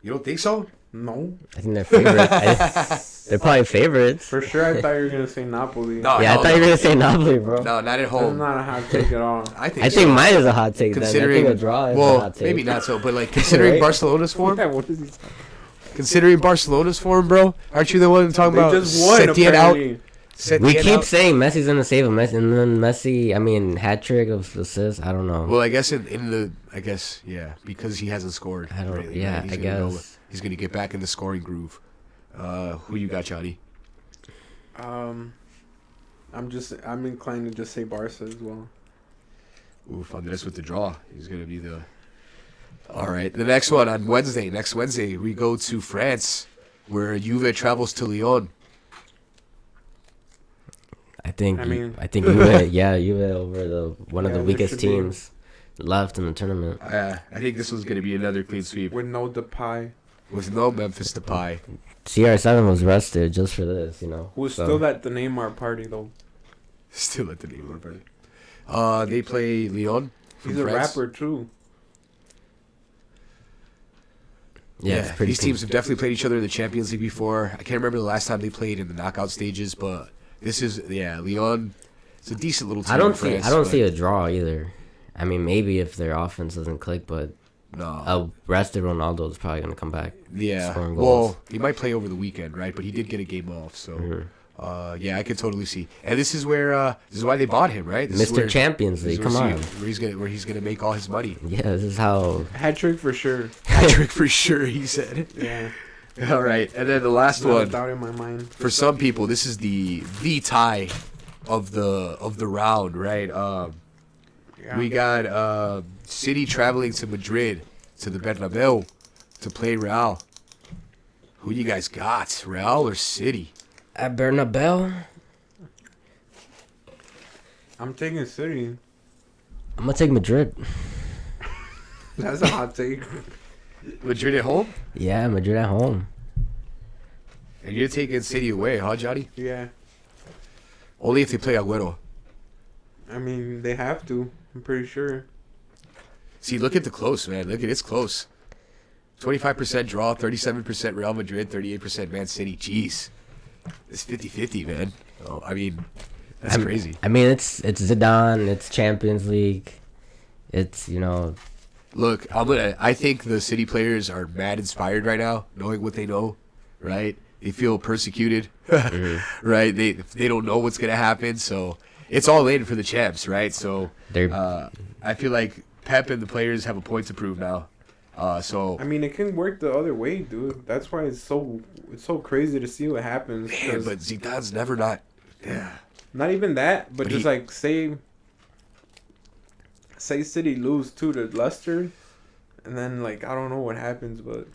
You don't think so? No. I think they're favorites. They're probably favorites. For sure, I thought you were gonna say Napoli. No, I thought you were gonna say Napoli, bro. No, not at That's home. not a hot take at all. I think mine is a hot take. Considering, then. I think a draw is a hot take. maybe not so, but like considering Right? Barcelona's form, Yeah, what is he talking? considering Barcelona's form, bro, aren't you the one talking They about just won, Setien apparently. out? Setien We keep out? saying Messi's gonna save a Messi, and then Messi, hat trick of assists. I don't know. Well, I guess because he hasn't scored. I don't. lately, Yeah, right? I guess. He's gonna get back in the scoring groove. Who you got, Johnny? I'm inclined to just say Barca as well. Oof, on this with the draw. He's going to be the... All right, the next one on Wednesday. Next Wednesday, we go to France, where Juve travels to Lyon. I think Juve, Juve over one of the there weakest should be. teams left in the tournament. I think this one's going to be another clean sweep. With no Depay. With no Memphis Depay. CR7 was rested just for this, Who's so. still at the Neymar party, though. Still at the Neymar party. They play Lyon. from He's a France. rapper, too. Yeah, it's pretty these teams have definitely played each other in the Champions League before. I can't remember the last time they played in the knockout stages, but this is Lyon. It's a decent little team. I don't France, see a draw either. I mean, maybe if their offense doesn't click, but no. a rested Ronaldo is probably gonna come back. Yeah. Scoring goals. Well, he might play over the weekend, right? But he did get a game off, so Mhm. I could totally see. And this is where this is why they bought him, right? This is Mr. Champions this is League, come on. where he's gonna make all his money. Yeah, this is how. Hat trick for sure. Patrick for sure, he said. Yeah. All right, and then the last Not a one. doubt in my mind. For some people, this is the tie of the round, right? Yeah. We got City traveling to Madrid to the Bernabeu to play Real. Who you guys got, Real or City? At Bernabeu, I'm taking City. I'm gonna take Madrid. That's a hot take. Madrid at home, Yeah, Madrid at home. and you're taking City away, huh, Johnny? Yeah. Only if they play Agüero. I mean, they have to. I'm pretty sure. See, look at the close, man. Look at it's close. 25% draw, 37% Real Madrid, 38% Man City. Jeez. It's 50-50, man. Oh, I mean, that's crazy. I mean, it's Zidane. It's Champions League. It's, you know. Look, I think the City players are mad inspired right now, knowing what they know, right? They feel persecuted, right? They don't know what's gonna happen, so it's all in for the champs, right? So I feel like Pep and the players have a point to prove now. So I mean, it can work the other way, dude. That's why it's so crazy to see what happens. Man, but Zidane's never not. Yeah. Not even that, but just like say City lose 2 to Leicester, and then like I don't know what happens, but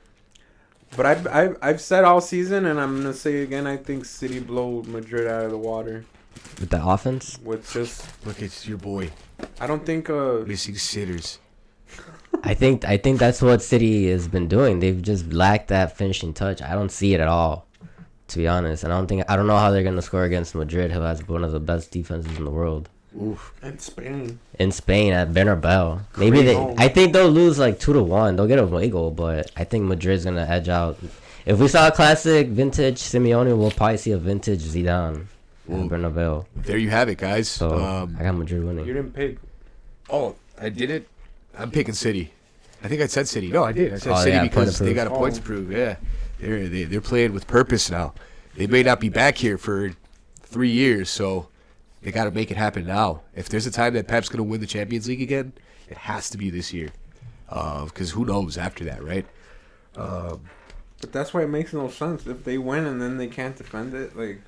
I've said all season, and I'm gonna say again, I think City blow Madrid out of the water With the offense? with just Look, it's your boy I don't think missing sitters. I think that's what City has been doing. They've just lacked that finishing touch. I don't see it at all, to be honest. And I don't know how they're gonna score against Madrid, who has one of the best defenses in the world. Oof. in Spain. In Spain at Bernabeu. Maybe I think they'll lose like 2-1. They'll get a away goal, but I think Madrid's gonna edge out. If we saw a classic vintage Simeone, we'll probably see a vintage Zidane in Bernabeu. There you have it, guys. So I got Madrid winning. You didn't pick. Oh, I did it. I'm picking City. I think I said City. No, I did. I said City yeah, because they got a point to prove. Yeah, they're playing with purpose now. They may not be back here for 3 years, so they got to make it happen now. If there's a time that Pep's going to win the Champions League again, it has to be this year. Because who knows after that, right? But that's why it makes no sense if they win and then they can't defend it. Like,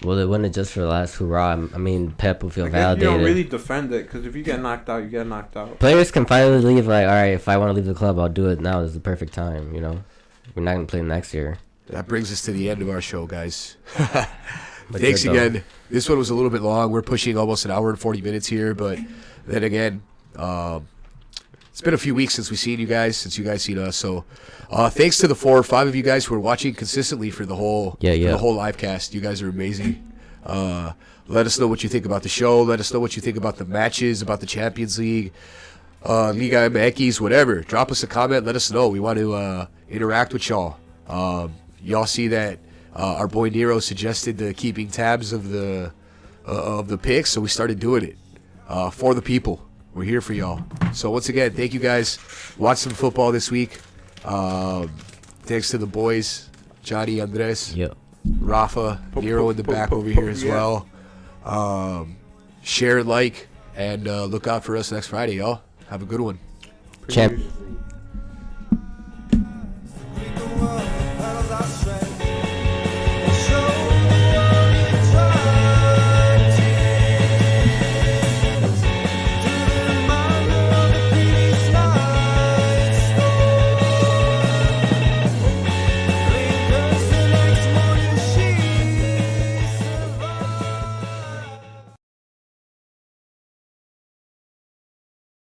Will they win it just for the last hurrah? I mean, Pep will feel I guess validated. you don't really defend it because if you get knocked out, you get knocked out. Players can finally leave. Like, all right, if I want to leave the club, I'll do it now. This is the perfect time. You know, we're not gonna play next year. That brings us to the end of our show, guys. But Thanks good, though. again. This one was a little bit long. We're pushing almost an hour and 40 minutes here, but then again, it's been a few weeks since we've seen you guys, since you guys seen us. So, thanks to the 4 or 5 of you guys who are watching consistently for the whole the whole live cast. You guys are amazing. Let us know what you think about the show. Let us know what you think about the matches, about the Champions League, Liga MX, whatever. Drop us a comment. Let us know. We want to interact with y'all. Y'all see that our boy Nero suggested the keeping tabs of the picks, so we started doing it for the people. We're here for y'all. So once again, thank you guys. Watch some football this week. Thanks to the boys, Johnny, Andres, Rafa, Nero in the back over here as well. Share, like, and look out for us next Friday, y'all. Have a good one. Champ.